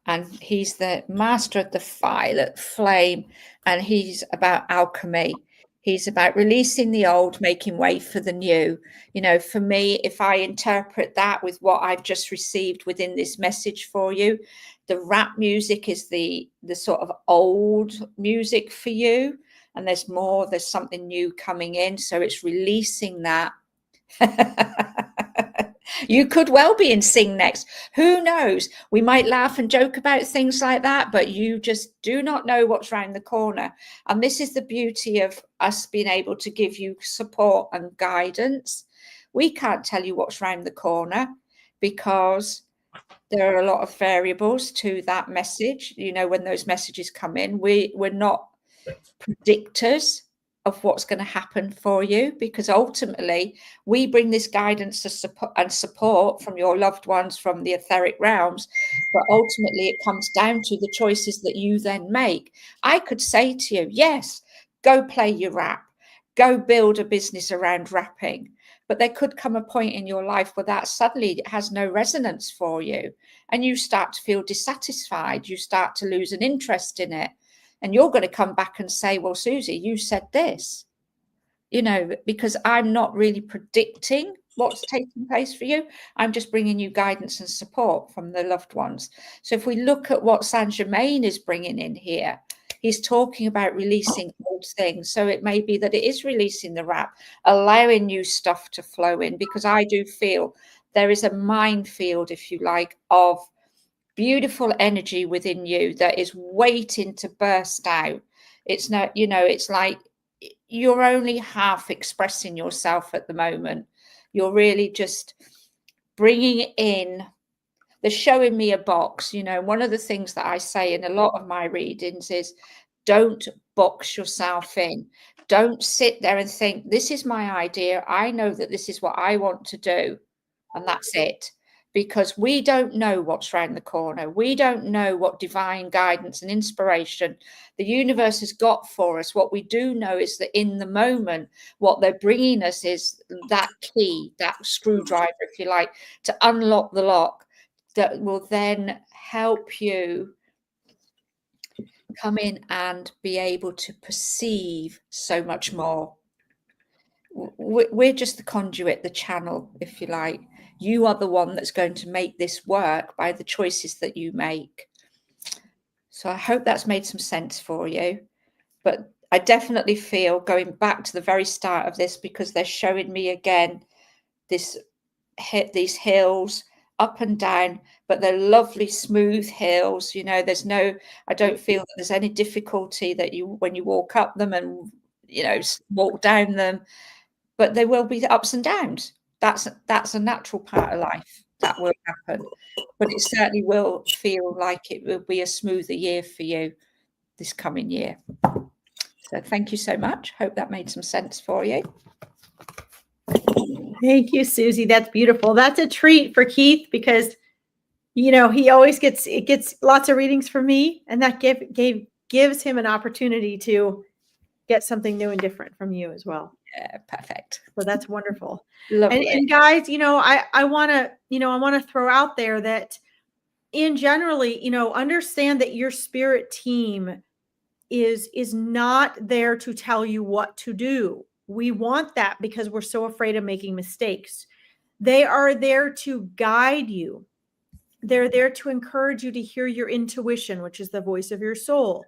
A: and he's the master of the violet flame, and he's about alchemy. He's about releasing the old, making way for the new. You know, for me, if I interpret that with what I've just received within this message for you, the rap music is the sort of old music for you, and there's something new coming in. So it's releasing that. You could well be in Sing Next. Who knows? We might laugh and joke about things like that, but you just do not know what's around the corner. And this is the beauty of us being able to give you support and guidance. We can't tell you what's around the corner because there are a lot of variables to that message. You know, when those messages come in, we're not predictors of what's going to happen for you, because ultimately we bring this guidance and support from your loved ones, from the etheric realms, but ultimately it comes down to the choices that you then make. I could say to you, yes, go play your rap, go build a business around rapping, but there could come a point in your life where that suddenly has no resonance for you, and you start to feel dissatisfied, you start to lose an interest in it. And you're going to come back and say, well, Susie, you said this, you know, because I'm not really predicting what's taking place for you. I'm just bringing you guidance and support from the loved ones. So if we look at what Saint Germain is bringing in here, he's talking about releasing old things. So it may be that it is releasing the rap, allowing new stuff to flow in, because I do feel there is a minefield, if you like, of beautiful energy within you that is waiting to burst out. It's not, you know, it's like you're only half expressing yourself at the moment. You're really just bringing in, they're showing me a box. You know, one of the things that I say in a lot of my readings is don't box yourself in. Don't sit there and think, this is my idea, I know that this is what I want to do, and that's it. Because we don't know what's around the corner. We don't know what divine guidance and inspiration the universe has got for us. What we do know is that in the moment, what they're bringing us is that key, that screwdriver, if you like, to unlock the lock that will then help you come in and be able to perceive so much more. We're just the conduit, the channel, if you like. You are the one that's going to make this work by the choices that you make. So I hope that's made some sense for you. But I definitely feel, going back to the very start of this, because they're showing me again these hills up and down, but they're lovely smooth hills. You know, I don't feel that there's any difficulty that when you walk up them and, you know, walk down them. But there will be ups and downs. That's a natural part of life. That will happen. But it certainly will feel like it will be a smoother year for you this coming year. So thank you so much. Hope that made some sense for you.
B: Thank you, Susie. That's beautiful. That's a treat for Keith, because, you know, he always gets lots of readings from me, and that gives him an opportunity to get something new and different from you as well.
A: Yeah, perfect.
B: So that's wonderful.
A: Lovely.
B: And guys, you know, I want to throw out there that in generally, you know, understand that your spirit team is not there to tell you what to do. We want that because we're so afraid of making mistakes. They are there to guide you. They're there to encourage you to hear your intuition, which is the voice of your soul.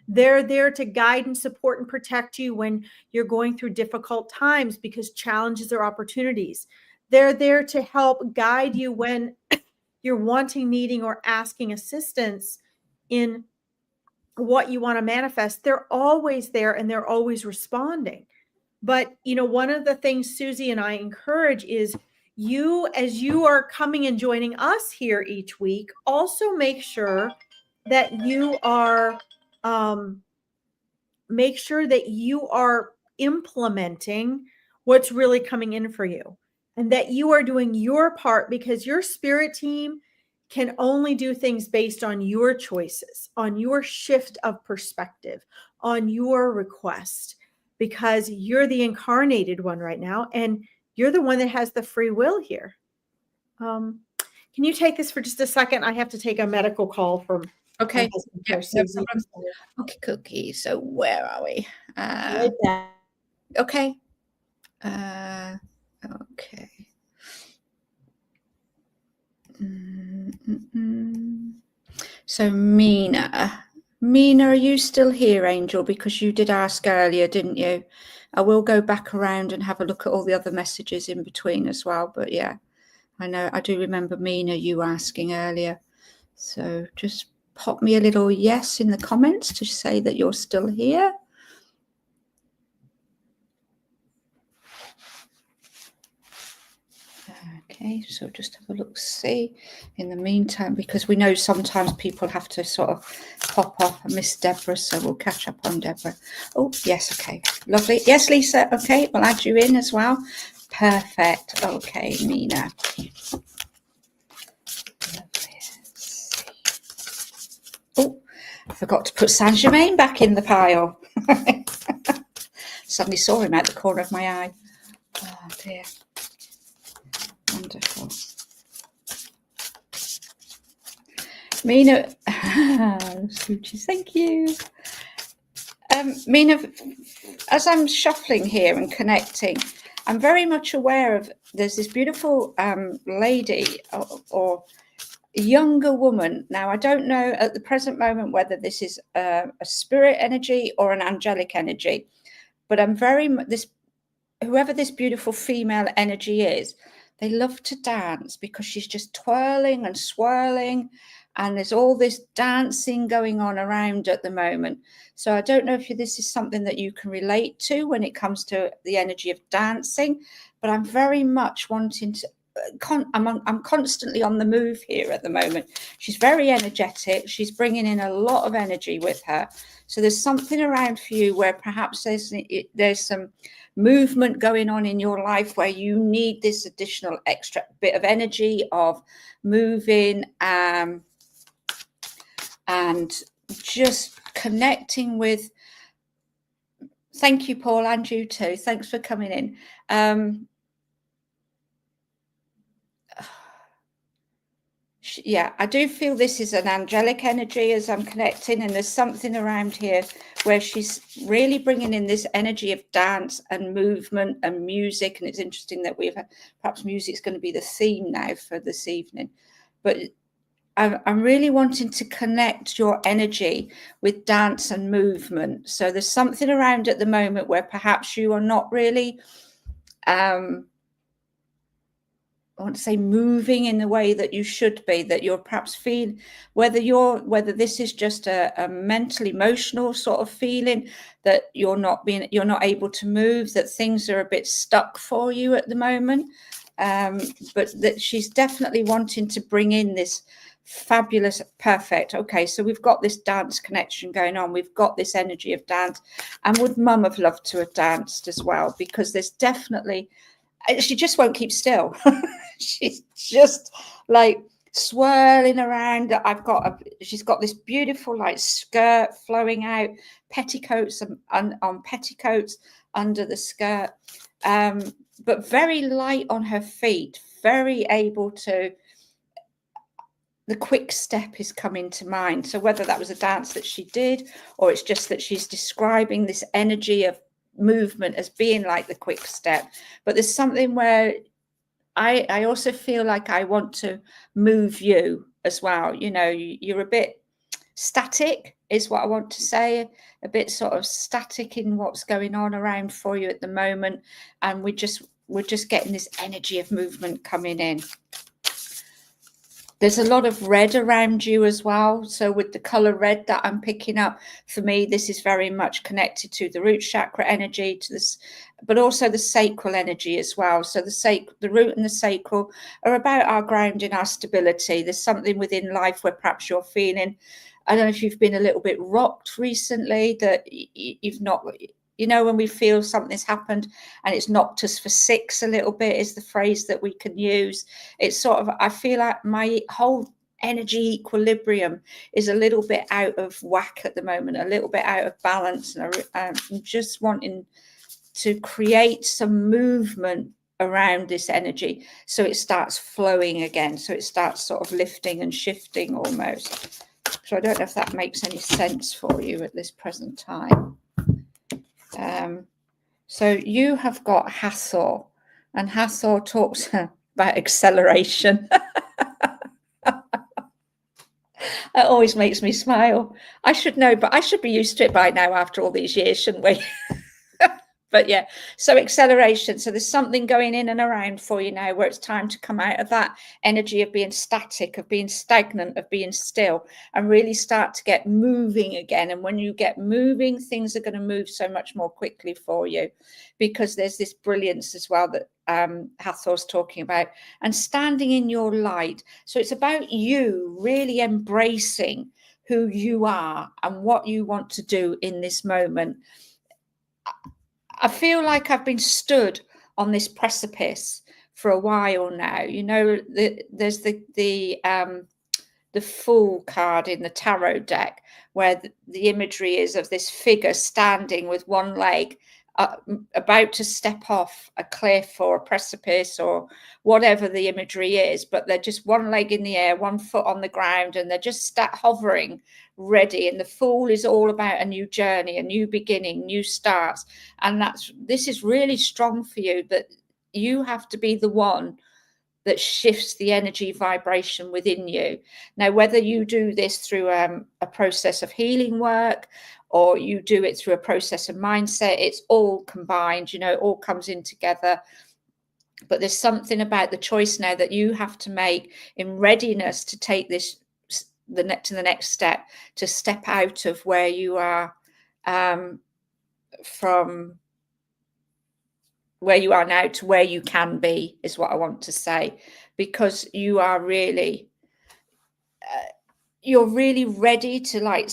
B: They're there to guide and support and protect you when you're going through difficult times, because challenges are opportunities. They're there to help guide you when you're wanting, needing, or asking assistance in what you want to manifest. They're always there, and they're always responding. But, you know, one of the things Susie and I encourage is you, as you are coming and joining us here each week, also make sure that you are implementing what's really coming in for you, and that you are doing your part, because your spirit team can only do things based on your choices, on your shift of perspective, on your request, because you're the incarnated one right now, and you're the one that has the free will here. Can you take this for just a second? I have to take a medical call from
A: Okay.
B: my husband,
A: Yep,
B: Susie.
A: no problem. Okay, cookie. So where are we?
B: Right back.
A: Okay. Okay. So Mina, are you still here, Angel? Because you did ask earlier, didn't you? I will go back around and have a look at all the other messages in between as well. But yeah, I do remember Mina, you asking earlier. So just pop me a little yes in the comments to say that you're still here. Okay, so just have a look, see in the meantime, because we know sometimes people have to sort of pop off. I miss Deborah, so we'll catch up on Deborah. Oh, yes, okay, lovely. Yes, Lisa, okay, we'll add you in as well. Perfect. Okay, Mina. Oh, I forgot to put Saint Germain back in the pile. Suddenly saw him out the corner of my eye. Oh dear. Wonderful. Mina, Suchi, thank you. Mina, as I'm shuffling here and connecting, I'm very much aware of there's this beautiful lady or younger woman. Now, I don't know at the present moment whether this is a spirit energy or an angelic energy, but I'm very this whoever this beautiful female energy is, they love to dance because she's just twirling and swirling, and there's all this dancing going on around at the moment. So I don't know if this is something that you can relate to when it comes to the energy of dancing, but I'm very much wanting to I'm constantly on the move here at the moment. She's very energetic. She's bringing in a lot of energy with her. So there's something around for you where perhaps there's some movement going on in your life where you need this additional extra bit of energy of moving and just connecting with. Thank you, Paul, and you too. Thanks for coming in. Yeah, I do feel this is an angelic energy as I'm connecting, and there's something around here where she's really bringing in this energy of dance and movement and music. And it's interesting that perhaps music's going to be the theme now for this evening, but I'm really wanting to connect your energy with dance and movement. So there's something around at the moment where perhaps you are not really I want to say moving in the way that you should be, that you're perhaps feeling, whether this is just a mental, emotional sort of feeling that you're not able to move, that things are a bit stuck for you at the moment. But that she's definitely wanting to bring in this fabulous, perfect. Okay, so we've got this dance connection going on. We've got this energy of dance. And would Mum have loved to have danced as well? Because there's definitely, she just won't keep still. She's just like swirling around. She's got this beautiful like skirt flowing out, petticoats on petticoats under the skirt, but very light on her feet, very able to. The quick step is coming to mind. So whether that was a dance that she did, or it's just that she's describing this energy of movement as being like the quick step, but there's something where I also feel like I want to move you as well. You know, you're a bit static is what I want to say, a bit sort of static in what's going on around for you at the moment, and we're just getting this energy of movement coming in. There's a lot of red around you as well. So with the color red that I'm picking up, for me, this is very much connected to the root chakra energy, to this, but also the sacral energy as well. So the root and the sacral are about our grounding, our stability. There's something within life where perhaps you're feeling, I don't know if you've been a little bit rocked recently, that you've not, you know, when we feel something's happened and it's knocked us for six a little bit, is the phrase that we can use. It's sort of, I feel like my whole energy equilibrium is a little bit out of whack at the moment, a little bit out of balance. And I'm just wanting to create some movement around this energy so it starts flowing again, so it starts sort of lifting and shifting almost. So I don't know if that makes any sense for you at this present time. So you have got Hathor, and Hathor talks about acceleration. That always makes me smile. I should know, but I should be used to it by now after all these years, shouldn't we? But yeah, so acceleration. So there's something going in and around for you now where it's time to come out of that energy of being static, of being stagnant, of being still, and really start to get moving again. And when you get moving, things are going to move so much more quickly for you, because there's this brilliance as well that Hathor's talking about, and standing in your light. So it's about you really embracing who you are and what you want to do in this moment. I feel like I've been stood on this precipice for a while now. You know, there's the Fool card in the tarot deck, where the imagery is of this figure standing with one leg, about to step off a cliff or a precipice or whatever the imagery is, but they're just one leg in the air, one foot on the ground, and they're just hovering ready. And the Fool is all about a new journey, a new beginning, new starts. And this is really strong for you, that you have to be the one that shifts the energy vibration within you. Now, whether you do this through a process of healing work, or you do it through a process of mindset, it's all combined, you know, it all comes in together. But there's something about the choice now that you have to make in readiness to take this to the next step, to step out of where you are, from where you are now to where you can be, is what I want to say, because you are really, you're really ready to, like,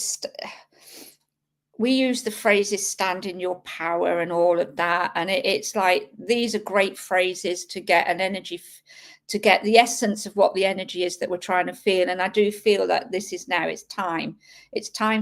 A: we use the phrases stand in your power and all of that, and it's like, these are great phrases to get an energy, to get the essence of what the energy is that we're trying to feel. And I do feel that this is now, it's time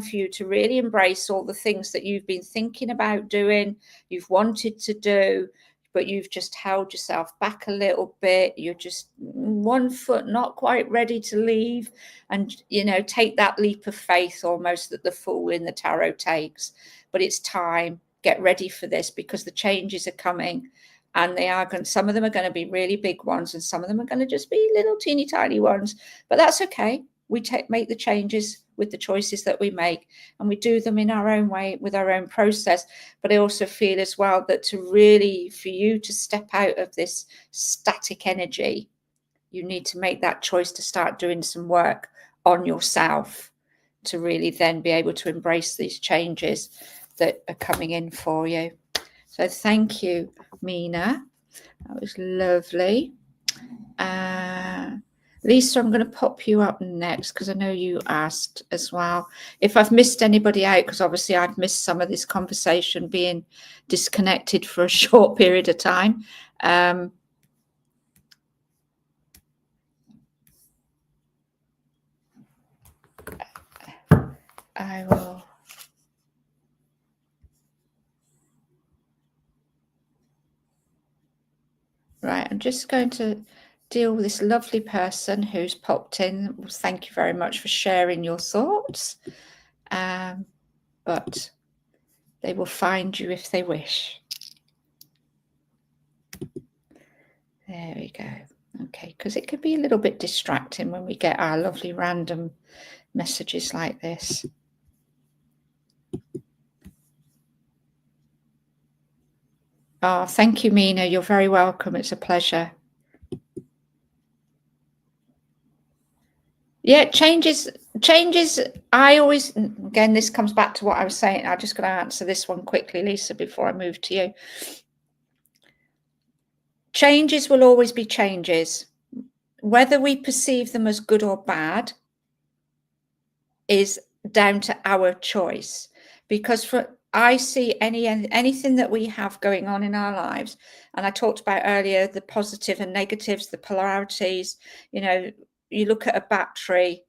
A: for you to really embrace all the things that you've been thinking about doing, you've wanted to do, but you've just held yourself back a little bit. You're just one foot not quite ready to leave, and, you know, take that leap of faith almost that the Fool in the tarot takes. But it's time. Get ready for this, because the changes are coming, and they are going. Some of them are going to be really big ones, and some of them are going to just be little teeny tiny ones. But that's okay. We make the changes with the choices that we make, and we do them in our own way with our own process. But I also feel as well that for you to step out of this static energy, you need to make that choice to start doing some work on yourself, to really then be able to embrace these changes that are coming in for you. So thank you, Mina. That was lovely. Lisa, I'm going to pop you up next, because I know you asked as well. If I've missed anybody out, because obviously I've missed some of this conversation, being disconnected for a short period of time. I will. Right, I'm just going to deal with this lovely person who's popped in. Thank you very much for sharing your thoughts. But they will find you if they wish. There we go. Okay, because it could be a little bit distracting when we get our lovely random messages like this. Oh, thank you, Mina. You're very welcome. It's a pleasure. Yeah, changes. I always, again, this comes back to what I was saying. I'm just going to answer this one quickly, Lisa, before I move to you. Changes will always be changes. Whether we perceive them as good or bad is down to our choice. Because I see anything that we have going on in our lives, and I talked about earlier the positive and negatives, the polarities. You know, you look at a battery,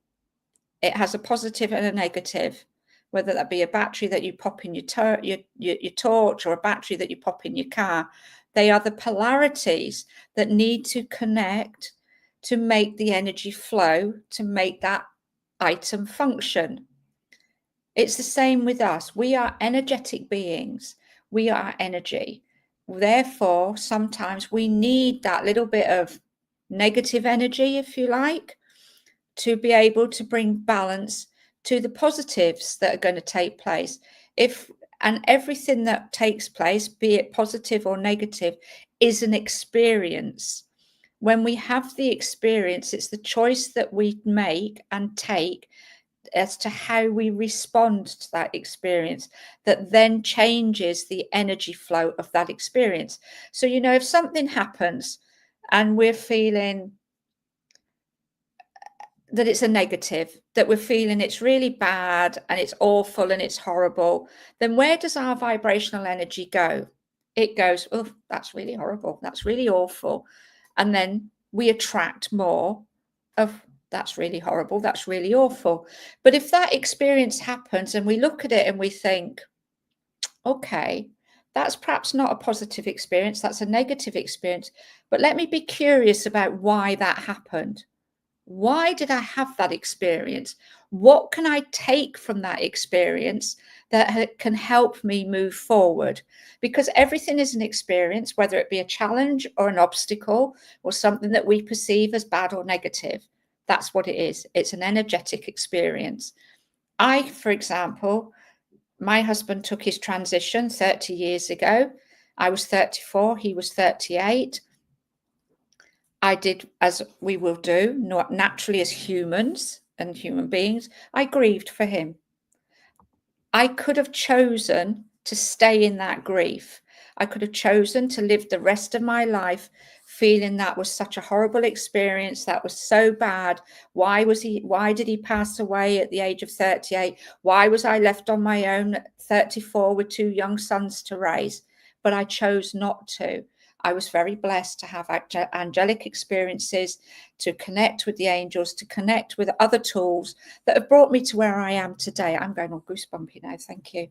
A: it has a positive and a negative, whether that be a battery that you pop in your torch or a battery that you pop in your car. They are the polarities that need to connect to make the energy flow, to make that item function. It's the same with us. We are energetic beings. We are energy. Therefore, sometimes we need that little bit of negative energy, if you like, to be able to bring balance to the positives that are going to take place. And everything that takes place, be it positive or negative, is an experience. When we have the experience, it's the choice that we make and take as to how we respond to that experience that then changes the energy flow of that experience. So, you know, if something happens and we're feeling that it's a negative, that we're feeling it's really bad and it's awful and it's horrible, then where does our vibrational energy go? It goes, oh, that's really horrible, that's really awful. And then we attract more of that's really horrible, that's really awful. But if that experience happens and we look at it and we think, okay, that's perhaps not a positive experience, that's a negative experience, but let me be curious about why that happened. Why did I have that experience? What can I take from that experience that can help me move forward? Because everything is an experience, whether it be a challenge or an obstacle or something that we perceive as bad or negative. That's what it is. It's an energetic experience. For example, my husband took his transition 30 years ago. I was 34, he was 38. I did, as we will do, not naturally as humans and human beings, I grieved for him. I could have chosen to stay in that grief. I could have chosen to live the rest of my life feeling that was such a horrible experience, that was so bad. Why did he pass away at the age of 38? Why was I left on my own at 34 with two young sons to raise? But I chose not to. I was very blessed to have angelic experiences, to connect with the angels, to connect with other tools that have brought me to where I am today. I'm going all goosebumpy now, thank you.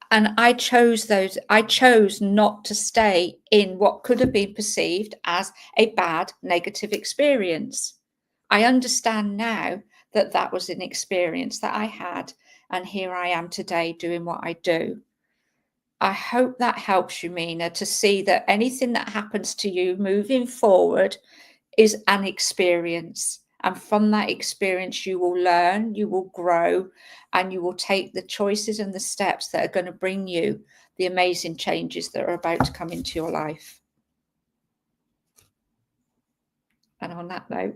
A: And I chose those. I chose not to stay in what could have been perceived as a bad, negative experience. I understand now that that was an experience that I had, and here I am today doing what I do. I hope that helps you, Mina, to see that anything that happens to you moving forward is an experience. And from that experience, you will learn, you will grow, and you will take the choices and the steps that are going to bring you the amazing changes that are about to come into your life. And on that note,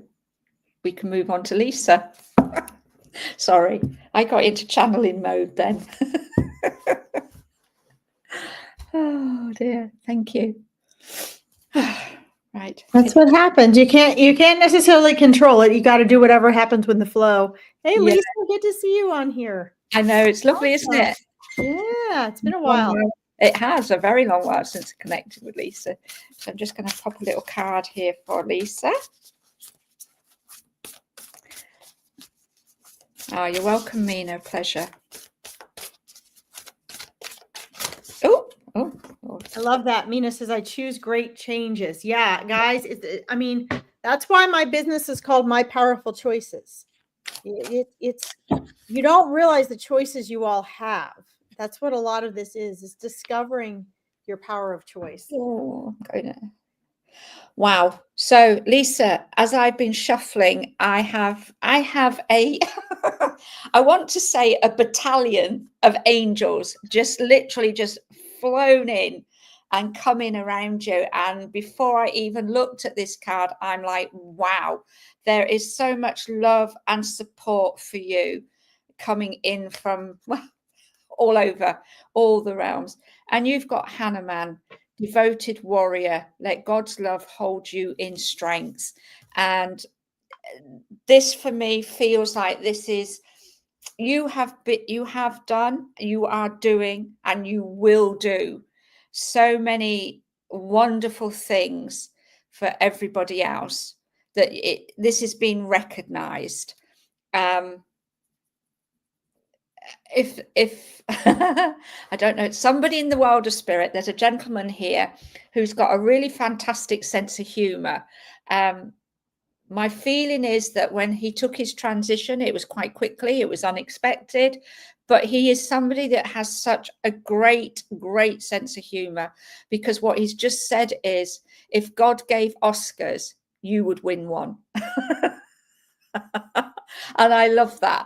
A: we can move on to Lisa. Sorry, I got into channeling mode then. Oh dear, thank you. Right.
B: That's what happens. You can't necessarily control it. You got to do whatever happens with the flow. Hey,
A: Yeah.
B: Lisa, good to see you on here.
A: I know, it's lovely, isn't it?
B: Yeah, it's been a while.
A: It has a very long while since I connected with Lisa. So I'm just going to pop a little card here for Lisa. Oh, you're welcome, Mina. Pleasure. Oh.
B: I love that. Mina says, I choose great changes. Yeah, guys, I mean, that's why my business is called My Powerful Choices. It's you don't realize the choices you all have. That's what a lot of this is discovering your power of choice.
A: Oh, wow. So Lisa, as I've been shuffling, I have a I want to say a battalion of angels just literally just flown in and coming around you. And before I even looked at this card, I'm like, wow, there is so much love and support for you coming in from all over, all the realms. And you've got Hanuman, devoted warrior, let God's love hold you in strength. And this for me feels like this is, you have done, you are doing, and you will do so many wonderful things for everybody else, that this has been recognized. If I don't know, somebody in the world of spirit, there's a gentleman here who's got a really fantastic sense of humor. My feeling is that when he took his transition, it was quite quickly, it was unexpected, but he is somebody that has such a great sense of humor, because what he's just said is, if God gave Oscars, you would win one. And I love that.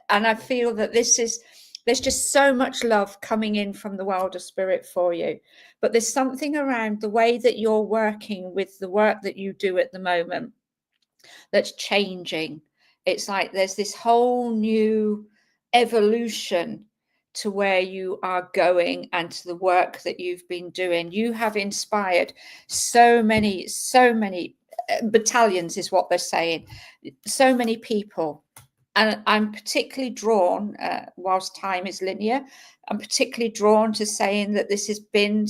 A: And I feel that there's just so much love coming in from the world of spirit for you. But there's something around the way that you're working with the work that you do at the moment that's changing. It's like there's this whole new evolution to where you are going and to the work that you've been doing. You have inspired so many battalions, is what they're saying, so many people. And I'm particularly drawn, whilst time is linear, I'm particularly drawn to saying that this has been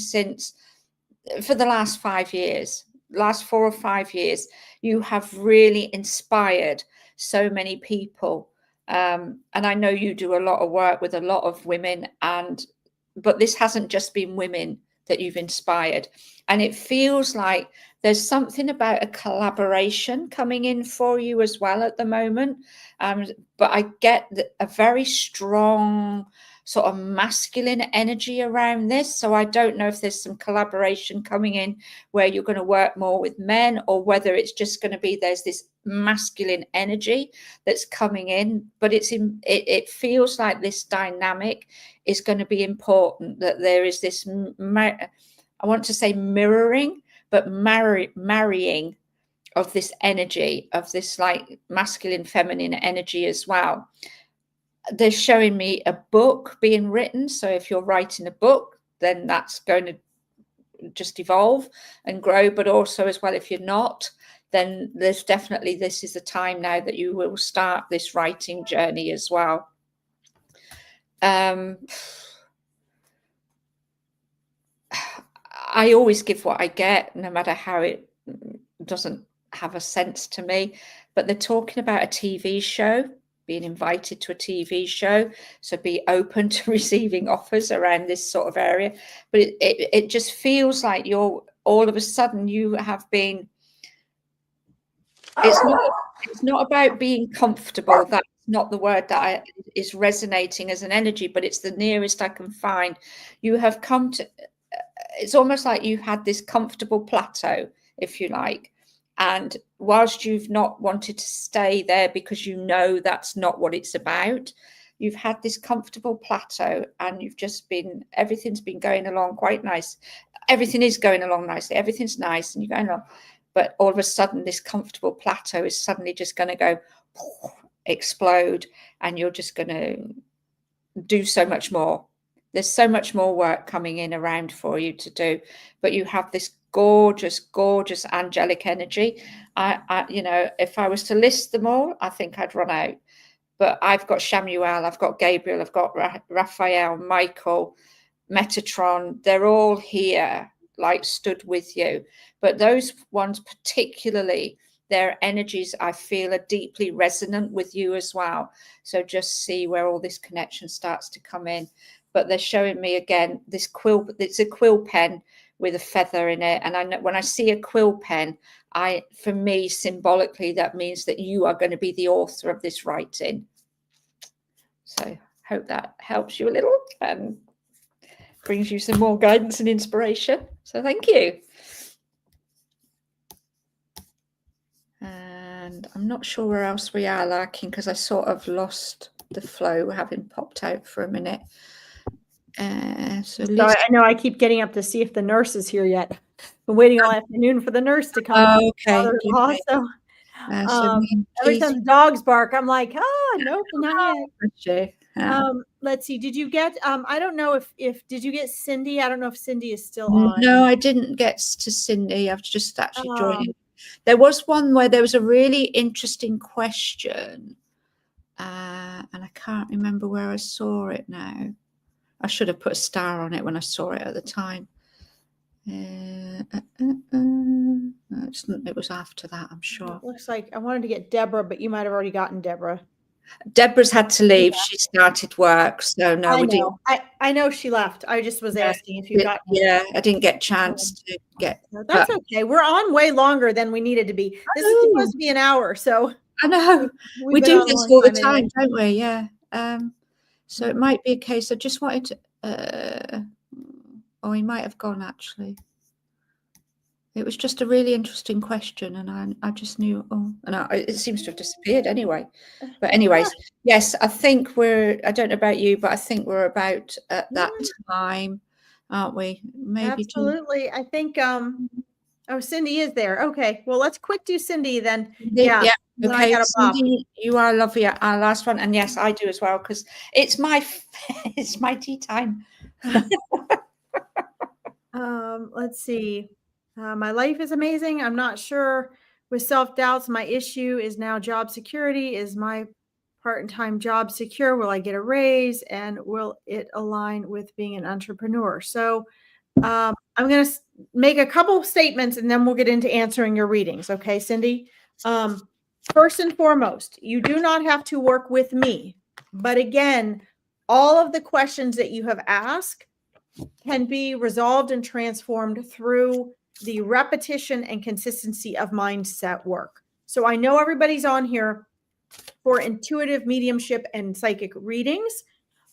A: for the last 5 years, last 4 or 5 years, you have really inspired so many people. And I know you do a lot of work with a lot of women, but this hasn't just been women that you've inspired. And it feels like there's something about a collaboration coming in for you as well at the moment. But I get a very strong sort of masculine energy around this. So I don't know if there's some collaboration coming in where you're going to work more with men, or whether it's just going to be there's this masculine energy that's coming in. But it feels like this dynamic is going to be important, that there is this, I want to say mirroring, but marrying of this energy, of this like masculine, feminine energy as well. They're showing me a book being written. So if you're writing a book, then that's going to just evolve and grow. But also as well, if you're not, then there's definitely, this is the time now that you will start this writing journey as well. I always give what I get, no matter how it doesn't have a sense to me. But they're talking about a TV show, being invited to a TV show. So be open to receiving offers around this sort of area. But it just feels like you're, all of a sudden you have been, it's not about being comfortable. That's not the word that is resonating as an energy, but it's the nearest I can find. You have come to, it's almost like you've had this comfortable plateau, if you like. And whilst you've not wanted to stay there because you know that's not what it's about, you've had this comfortable plateau, and you've just been, everything's been going along quite nice. Everything is going along nicely. Everything's nice and you're going along. But all of a sudden, this comfortable plateau is suddenly just going to go explode, and you're just going to do so much more. There's so much more work coming in around for you to do, but you have this gorgeous angelic energy. If I was to list them all, I think I'd run out. But I've got Shamuel, I've got Gabriel, I've got Raphael, Michael, Metatron. They're all here, like stood with you. But those ones particularly, their energies I feel are deeply resonant with you as well. So just see where all this connection starts to come in. But they're showing me again this quill. It's a quill pen with a feather in it. And I know when I see a quill pen, for me, symbolically, that means that you are going to be the author of this writing. So hope that helps you a little and brings you some more guidance and inspiration. So thank you. And I'm not sure where else we are, Larkin, because I sort of lost the flow, having popped out for a minute. So
B: I know I keep getting up to see if the nurse is here yet. Been waiting all afternoon for the nurse to come.
A: Okay.
B: So every time the dogs bark, I'm like, nope, not yet. Let's see. Did you get? I don't know if did you get Cindy? I don't know if Cindy is still on.
A: No, I didn't get to Cindy. I've just actually joined. There was one where there was a really interesting question, and I can't remember where I saw it now. I should have put a star on it when I saw it at the time. It was after that, I'm sure.
B: It looks like I wanted to get Deborah, but you might have already gotten Deborah.
A: Deborah's had to leave. Yeah. She started work, so no, we didn't.
B: I know she left. I just was asking if you got.
A: Yeah, I didn't get a chance to get.
B: No, that's okay. We're on way longer than we needed to be. This is supposed to be an hour, so.
A: I know. We do this all the time, don't we? Yeah. So it might be a case. I just wanted to. Oh, he might have gone actually. It was just a really interesting question, and I just knew. Oh, and it seems to have disappeared anyway. But anyways, yes, I think I don't know about you, but I think we're about at that time, aren't we? Maybe.
B: Absolutely. I think. Oh, Cindy is there. Okay. Well, let's quick do Cindy then.
A: Yeah. Okay, Cindy, you are lovely. Our last one, and yes, I do as well because it's my tea time.
B: Let's see. My life is amazing. I'm not sure with self-doubts. My issue is now job security. Is my part-time job secure? Will I get a raise? And will it align with being an entrepreneur? So I'm going to make a couple statements and then we'll get into answering your readings. Okay, Cindy? First and foremost, you do not have to work with me. But again, all of the questions that you have asked can be resolved and transformed through the repetition and consistency of mindset work. So I know everybody's on here for intuitive mediumship and psychic readings,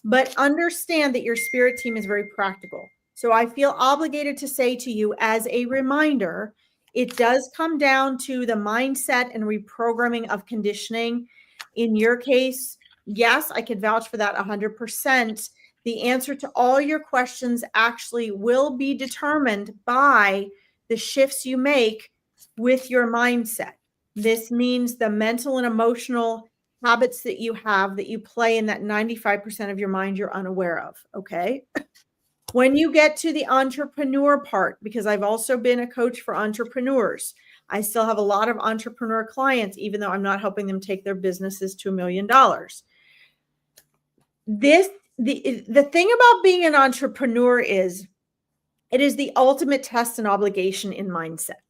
B: but understand that your spirit team is very practical. So I feel obligated to say to you as a reminder, it does come down to the mindset and reprogramming of conditioning. In your case, yes, I could vouch for that 100%. The answer to all your questions actually will be determined by the shifts you make with your mindset. This means the mental and emotional habits that you have that you play in that 95% of your mind you're unaware of, okay? When you get to the entrepreneur part, because I've also been a coach for entrepreneurs, I still have a lot of entrepreneur clients, even though I'm not helping them take their businesses to $1 million. The thing about being an entrepreneur is it is the ultimate test and obligation in mindset.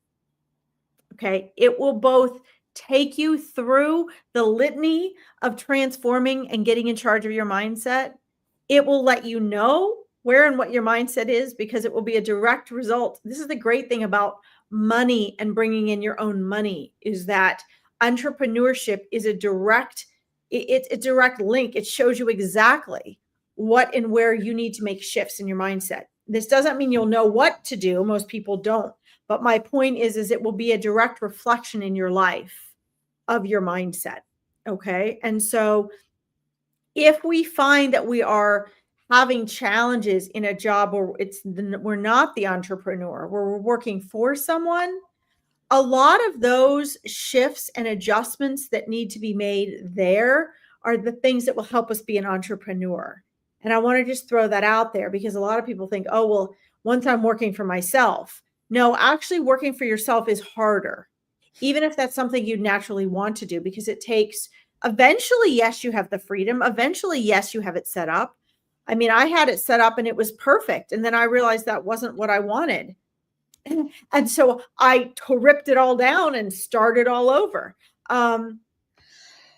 B: Okay. It will both take you through the litany of transforming and getting in charge of your mindset. It will let you know where and what your mindset is because it will be a direct result. This is the great thing about money and bringing in your own money is that entrepreneurship is a direct link. It shows you exactly what and where you need to make shifts in your mindset. This doesn't mean you'll know what to do. Most people don't. But my point is it will be a direct reflection in your life of your mindset. Okay. And so if we find that we are having challenges in a job where we're not the entrepreneur, where we're working for someone, a lot of those shifts and adjustments that need to be made there are the things that will help us be an entrepreneur. And I want to just throw that out there because a lot of people think, oh, well, once I'm working for myself. No, actually working for yourself is harder, even if that's something you naturally want to do, because it takes eventually, yes, you have the freedom. Eventually, yes, you have it set up. I mean, I had it set up and it was perfect. And then I realized that wasn't what I wanted. And so I ripped it all down and started all over. And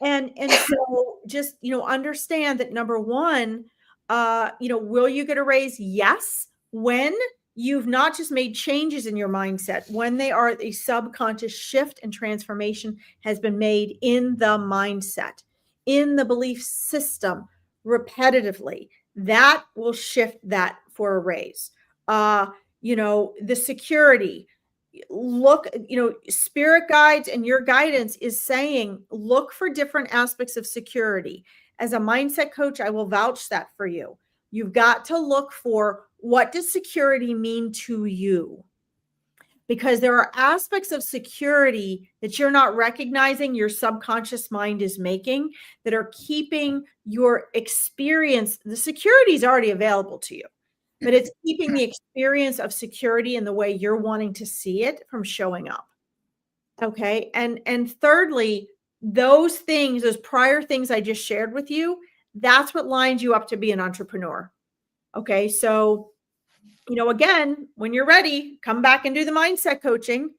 B: so just, understand that number one, will you get a raise? Yes. When you've not just made changes in your mindset, when they are a subconscious shift and transformation has been made in the mindset, in the belief system repetitively, that will shift that for a raise. The security, look, spirit guides and your guidance is saying, look for different aspects of security. As a mindset coach, I will vouch that for you. You've got to look for, what does security mean to you? Because there are aspects of security that you're not recognizing your subconscious mind is making that are keeping your experience. The security is already available to you, but it's keeping the experience of security in the way you're wanting to see it from showing up. Okay. And thirdly, those things, those prior things I just shared with you, that's what lines you up to be an entrepreneur. Okay. So, again, when you're ready, come back and do the mindset coaching.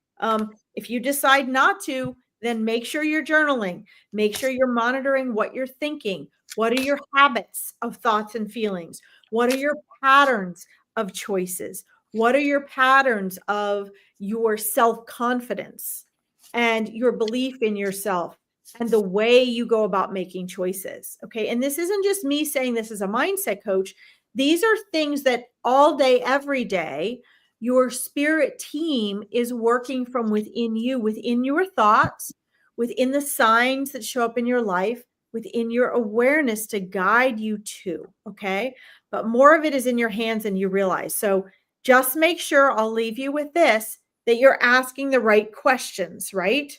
B: If you decide not to, then make sure you're journaling. Make sure you're monitoring what you're thinking. What are your habits of thoughts and feelings? What are your patterns of choices? What are your patterns of your self-confidence and your belief in yourself and the way you go about making choices? Okay. And this isn't just me saying this as a mindset coach. These are things that all day, every day, your spirit team is working from within you, within your thoughts, within the signs that show up in your life, within your awareness to guide you to. Okay. But more of it is in your hands than you realize. So just make sure, I'll leave you with this, that you're asking the right questions, right?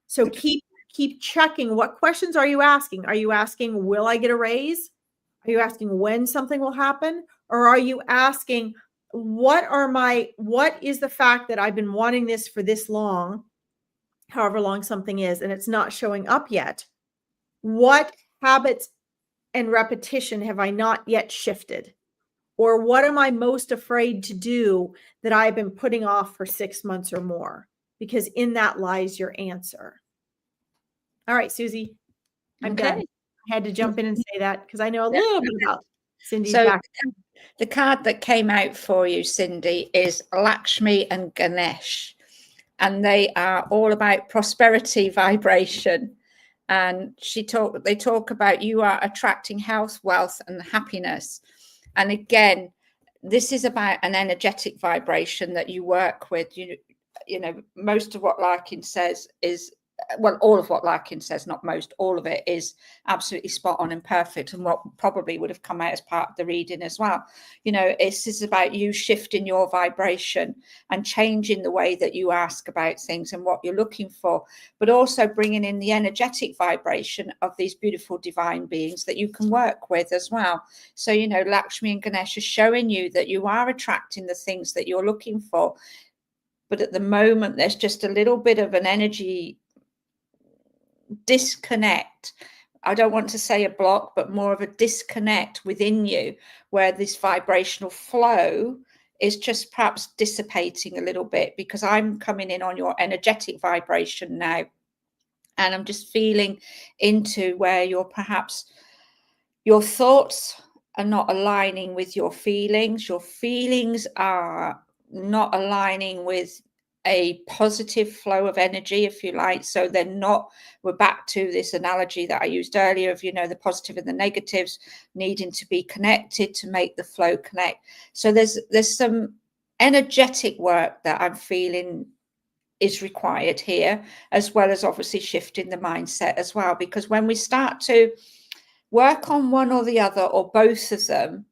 B: So keep checking. What questions are you asking? Are you asking, will I get a raise? Are you asking when something will happen? Or are you asking, what is the fact that I've been wanting this for this long, however long something is, and it's not showing up yet? What habits and repetition have I not yet shifted? Or what am I most afraid to do that I've been putting off for 6 months or more? Because in that lies your answer. All right, Susie, I'm done. I had to jump in and say that because I know a little bit about Cindy's background.
A: The card that came out for you, Cindy, is Lakshmi and Ganesh, and they are all about prosperity vibration. And they talk about you are attracting health, wealth, and happiness. And again, this is about an energetic vibration that you work with. You know, most of what Larkin says is, well, all of what Larkin says, not most, all of it is absolutely spot on and perfect, and what probably would have come out as part of the reading as well. You know, this is about you shifting your vibration and changing the way that you ask about things and what you're looking for, but also bringing in the energetic vibration of these beautiful divine beings that you can work with as well. So, you know, Lakshmi and Ganesh are showing you that you are attracting the things that you're looking for. But at the moment, there's just a little bit of an energy disconnect. I don't want to say a block, but more of a disconnect within you, where this vibrational flow is just perhaps dissipating a little bit, because I'm coming in on your energetic vibration now, and I'm just feeling into where you're perhaps, your thoughts are not aligning with your feelings. Your feelings are not aligning with a positive flow of energy, if you like. So they're not, we're back to this analogy that I used earlier of, you know, the positive and the negatives needing to be connected to make the flow connect. So there's some energetic work that I'm feeling is required here, as well as obviously shifting the mindset as well. Because when we start to work on one or the other or both of them,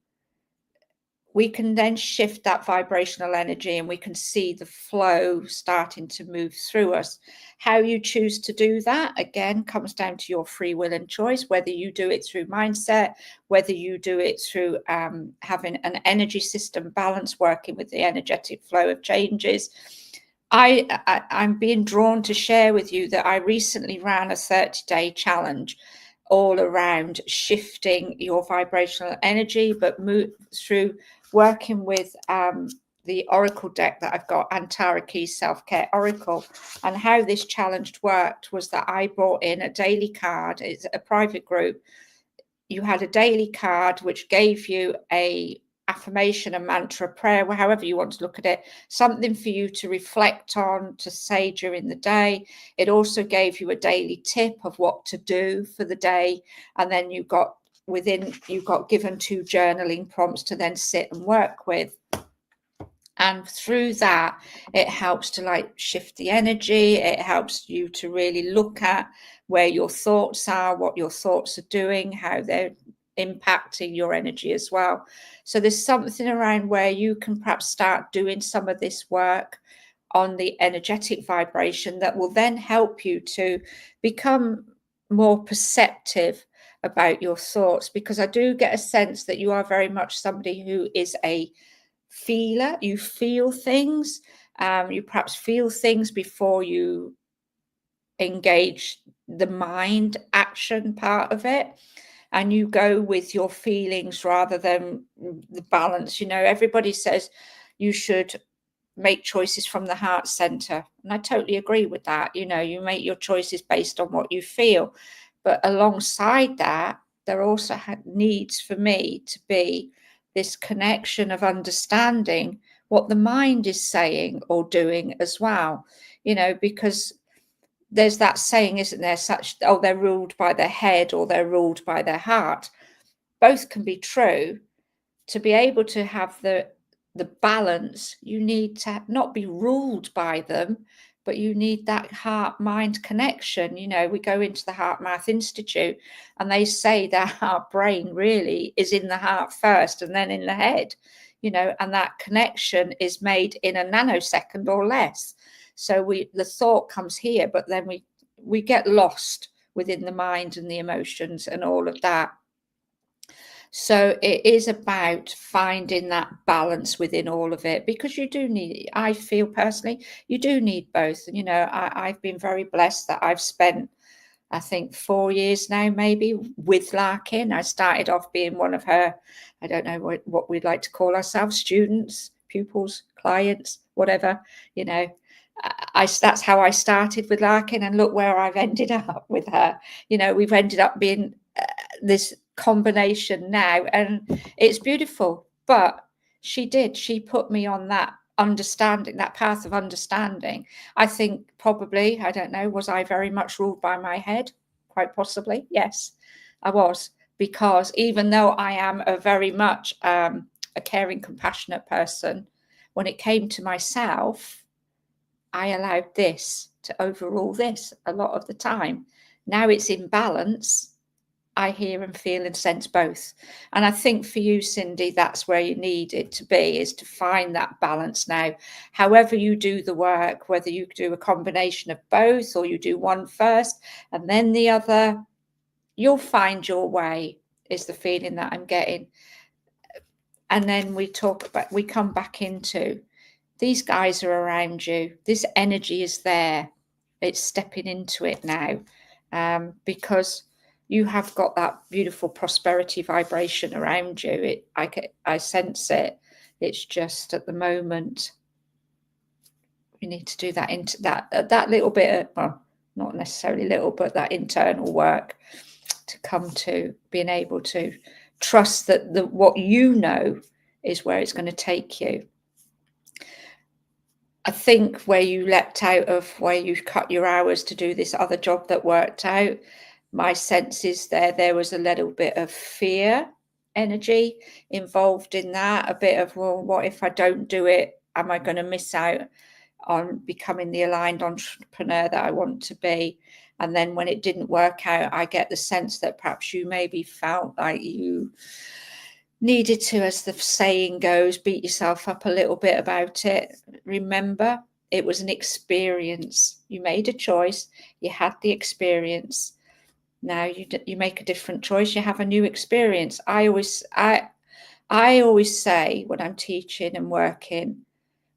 A: we can then shift that vibrational energy and we can see the flow starting to move through us. How you choose to do that, again, comes down to your free will and choice, whether you do it through mindset, whether you do it through having an energy system balance, working with the energetic flow of changes. I'm being drawn to share with you that I recently ran a 30-day challenge all around shifting your vibrational energy, but move through working with the oracle deck that I've got, Antara Keys Self-Care Oracle. And how this challenge worked was that I brought in a daily card. It's a private group. You had a daily card which gave you a affirmation, a mantra, a prayer, however you want to look at it, something for you to reflect on, to say during the day. It also gave you a daily tip of what to do for the day. And then you got given 2 journaling prompts to then sit and work with. And through that, it helps to like shift the energy. It helps you to really look at where your thoughts are, what your thoughts are doing, how they're impacting your energy as well. So there's something around where you can perhaps start doing some of this work on the energetic vibration that will then help you to become more perceptive about your thoughts, because I do get a sense that you are very much somebody who is a feeler. You feel things. You perhaps feel things before you engage the mind action part of it, and you go with your feelings rather than the balance. Everybody says you should make choices from the heart center, and I totally agree with that. You make your choices based on what you feel, but alongside that, there also needs for me to be this connection of understanding what the mind is saying or doing as well. Because there's that saying, isn't there, they're ruled by their head or they're ruled by their heart. Both can be true. To be able to have the balance, you need to not be ruled by them, but you need that heart-mind connection. We go into the Heart Math Institute and they say that our brain really is in the heart first and then in the head, and that connection is made in a nanosecond or less. So the thought comes here, but then we get lost within the mind and the emotions and all of that. So it is about finding that balance within all of it, because you do need, I feel personally, you do need both. I've been very blessed that I've spent, I think, 4 years now, maybe, with Larkin. I started off being one of her, I don't know what we'd like to call ourselves, students, pupils, clients, whatever, that's how I started with Larkin, and look where I've ended up with her. We've ended up being this combination now, and it's beautiful. But she put me on that understanding, that path of understanding. I think probably, I don't know, was I very much ruled by my head? Quite possibly, yes, I was, because even though I am a very much a caring, compassionate person, when it came to myself, I allowed this to overrule this a lot of the time. Now it's in balance. I hear and feel and sense both. And I think for you, Cindy, that's where you need it to be, is to find that balance now. However you do the work, whether you do a combination of both or you do one first and then the other, you'll find your way, is the feeling that I'm getting. And then we come back into, these guys are around you. This energy is there. It's stepping into it now, because you have got that beautiful prosperity vibration around you. I sense it. It's just at the moment we need to do that into that little bit of, well, not necessarily little, but that internal work to come to being able to trust that what you know is where it's going to take you. I think where you leapt out of, where you cut your hours to do this other job that worked out, my sense is there was a little bit of fear energy involved in that, a bit of, well, what if I don't do it? Am I going to miss out on becoming the aligned entrepreneur that I want to be? And then when it didn't work out, I get the sense that perhaps you maybe felt like you needed to, as the saying goes, beat yourself up a little bit about it. Remember, it was an experience. You made a choice. You had the experience. Now you make a different choice. You have a new experience. I always say when I'm teaching and working,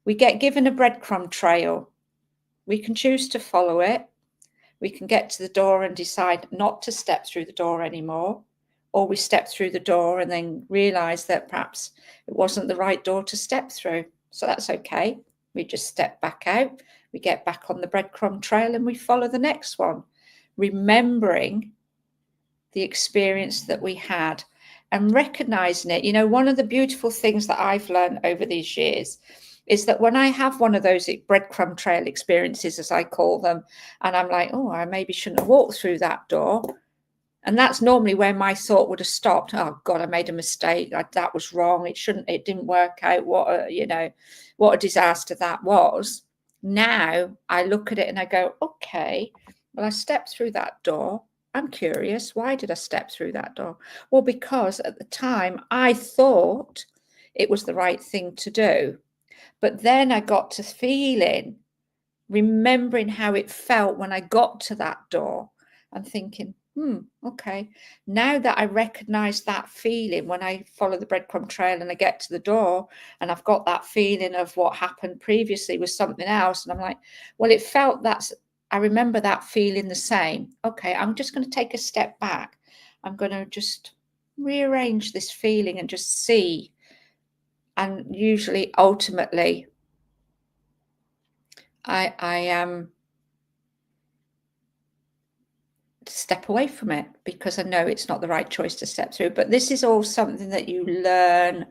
A: we get given a breadcrumb trail. We can choose to follow it. We can get to the door and decide not to step through the door anymore. Or we step through the door and then realize that perhaps it wasn't the right door to step through. So that's okay. We just step back out, we get back on the breadcrumb trail, and we follow the next one, remembering the experience that we had and recognizing it. One of the beautiful things that I've learned over these years is that when I have one of those breadcrumb trail experiences, as I call them, and I'm like, oh, I maybe shouldn't have walked through that door. And that's normally where my thought would have stopped. Oh God, I made a mistake. That was wrong. It didn't work out. What a disaster that was. Now I look at it and I go, okay, well, I stepped through that door. I'm curious, why did I step through that door? Well, because at the time I thought it was the right thing to do. But then I got to feeling, remembering how it felt when I got to that door and thinking, okay, now that I recognize that feeling when I follow the breadcrumb trail and I get to the door and I've got that feeling of what happened previously with something else. And I'm like, well, it felt I remember that feeling the same. Okay, I'm just going to take a step back. I'm going to just rearrange this feeling and just see. And usually, ultimately, I step away from it because I know it's not the right choice to step through. But this is all something that you learn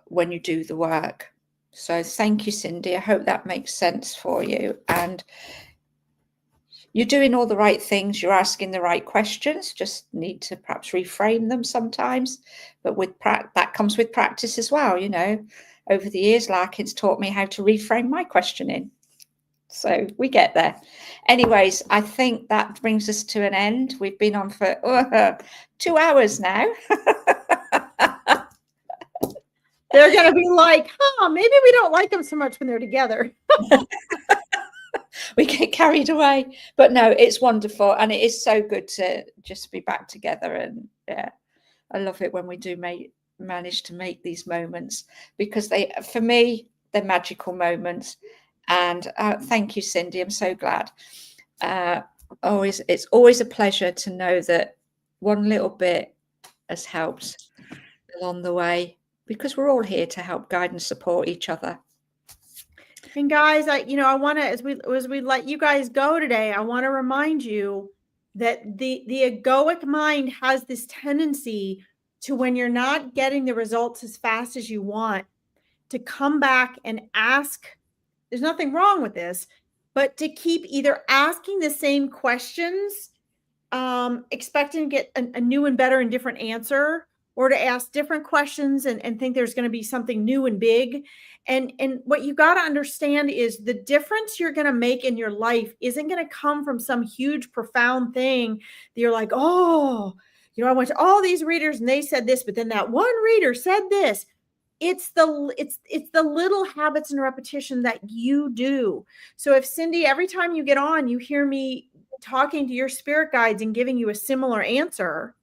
A: when you do the work. So thank you, Cindy. I hope that makes sense for you. And you're doing all the right things. You're asking the right questions. Just need to perhaps reframe them sometimes. But that comes with practice as well. You know, over the years, Larkin's taught me how to reframe my questioning. So we get there. Anyways, I think that brings us to an end. We've been on for 2 hours now.
B: They're going to be like, maybe we don't like them so much when they're together.
A: We get carried away. But no, it's wonderful. And it is so good to just be back together. And yeah, I love it when we do manage to make these moments, because for me, they're magical moments. And thank you, Cindy. I'm so glad. It's always a pleasure to know that one little bit has helped along the way, because we're all here to help guide and support each other.
B: And guys, I want to, as we let you guys go today, I want to remind you that the egoic mind has this tendency to, when you're not getting the results as fast as you want, to come back and ask. There's nothing wrong with this, but to keep either asking the same questions, expecting to get a new and better and different answer, or to ask different questions and think there's going to be something new and big. And what you got to understand is the difference you're going to make in your life isn't going to come from some huge, profound thing that you're like, oh, I went to all these readers and they said this, but then that one reader said this. It's the little habits and repetition that you do. So if, Cindy, every time you get on, you hear me talking to your spirit guides and giving you a similar answer,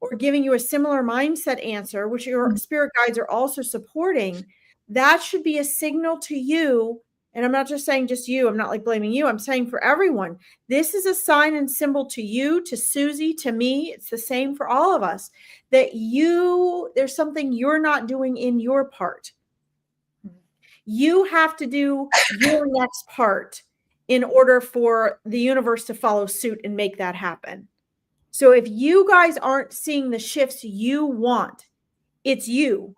B: or giving you a similar mindset answer, which your spirit guides are also supporting, that should be a signal to you. And I'm not just saying just you, I'm not like blaming you, I'm saying for everyone. This is a sign and symbol to you, to Susie, to me. It's the same for all of us, that there's something you're not doing in your part. You have to do your next part in order for the universe to follow suit and make that happen. So if you guys aren't seeing the shifts you want, it's you.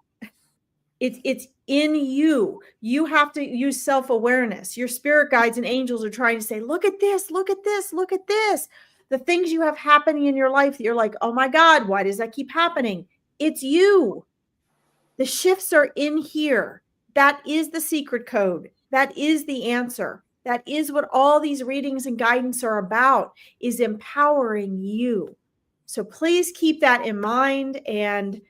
B: It's in you. You have to use self-awareness. Your spirit guides and angels are trying to say, look at this, look at this, look at this. The things you have happening in your life that you're like, oh my God, why does that keep happening? It's you. The shifts are in here. That is the secret code. That is the answer. That is what all these readings and guidance are about, is empowering you. So please keep that in mind. And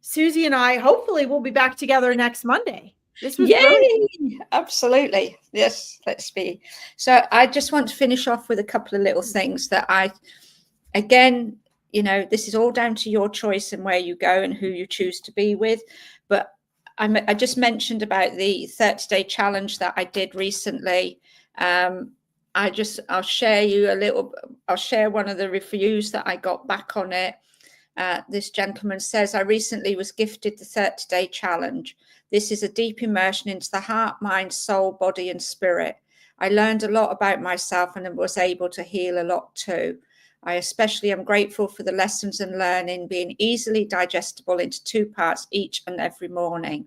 B: Susie and I, hopefully, will be back together next Monday. This was brilliant.
A: Absolutely. Yes, let's be. So I just want to finish off with a couple of little things that again, this is all down to your choice and where you go and who you choose to be with. But I just mentioned about the 30-day challenge that I did recently. I'll share one of the reviews that I got back on it. This gentleman says, I recently was gifted the 30-day challenge. This is a deep immersion into the heart, mind, soul, body, and spirit. I learned a lot about myself and was able to heal a lot too. I especially am grateful for the lessons and learning being easily digestible into 2 parts each and every morning.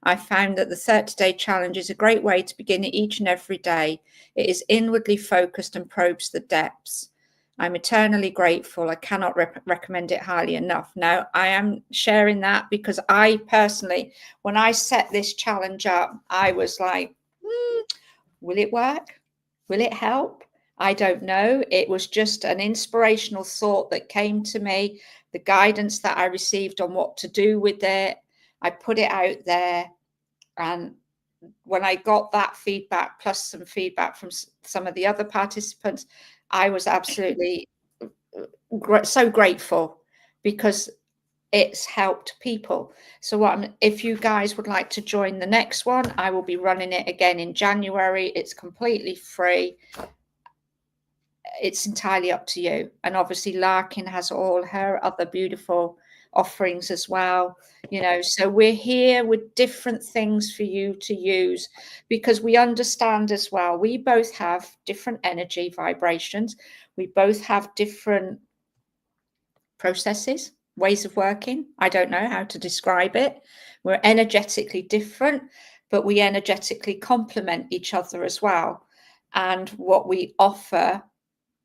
A: I found that the 30-day challenge is a great way to begin each and every day. It is inwardly focused and probes the depths. I'm eternally grateful. I cannot recommend it highly enough. Now, I am sharing that because I personally, when I set this challenge up, I was like, will it work? Will it help? I don't know. It was just an inspirational thought that came to me, the guidance that I received on what to do with it. I put it out there. And when I got that feedback, plus some feedback from some of the other participants, I was absolutely so grateful, because it's helped people. So if you guys would like to join the next one, I will be running it again in January. It's completely free. It's entirely up to you. And obviously Larkin has all her other beautiful offerings as well, so we're here with different things for you to use, because we understand as well, we both have different energy vibrations, we both have different processes, ways of working. I don't know how to describe it. We're energetically different, but we energetically complement each other as well. And what we offer,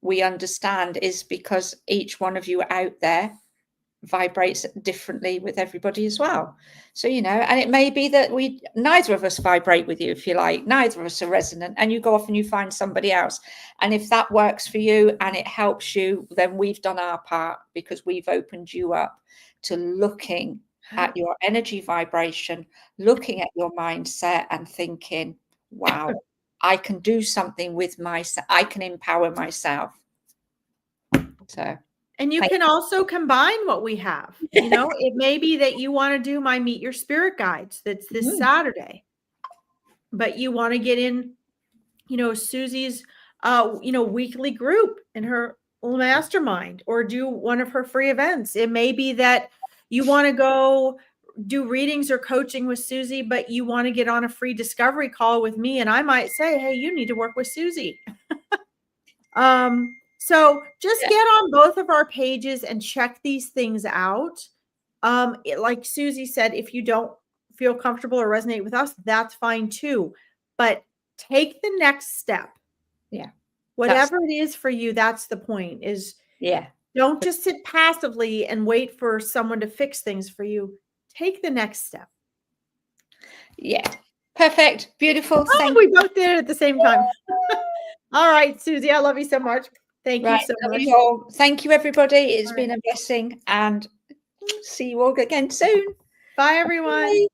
A: we understand, is because each one of you out there vibrates differently with everybody as well. So, and it may be that neither of us vibrate with you, if you like, neither of us are resonant, and you go off and you find somebody else. And if that works for you and it helps you, then we've done our part, because we've opened you up to looking at your energy vibration, looking at your mindset and thinking, wow, I can do something with myself. I can empower myself. So.
B: And you can also combine what we have. It may be that you want to do my Meet Your Spirit Guides. That's this Saturday. But you want to get in, Susie's, weekly group in her mastermind, or do one of her free events. It may be that you want to go do readings or coaching with Susie, but you want to get on a free discovery call with me. And I might say, hey, you need to work with Susie. So just get on both of our pages and check these things out. Like Susie said, if you don't feel comfortable or resonate with us, that's fine too. But take the next step.
A: Yeah.
B: Whatever it is for you, that's the point, is don't just sit passively and wait for someone to fix things for you. Take the next step.
A: Yeah. Perfect. Beautiful.
B: We both did it at the same time. All right, Susie, I love you so much. Thank you so much.
A: Thank you, everybody. It's been a blessing, and see you all again soon.
B: Bye, everyone. Bye.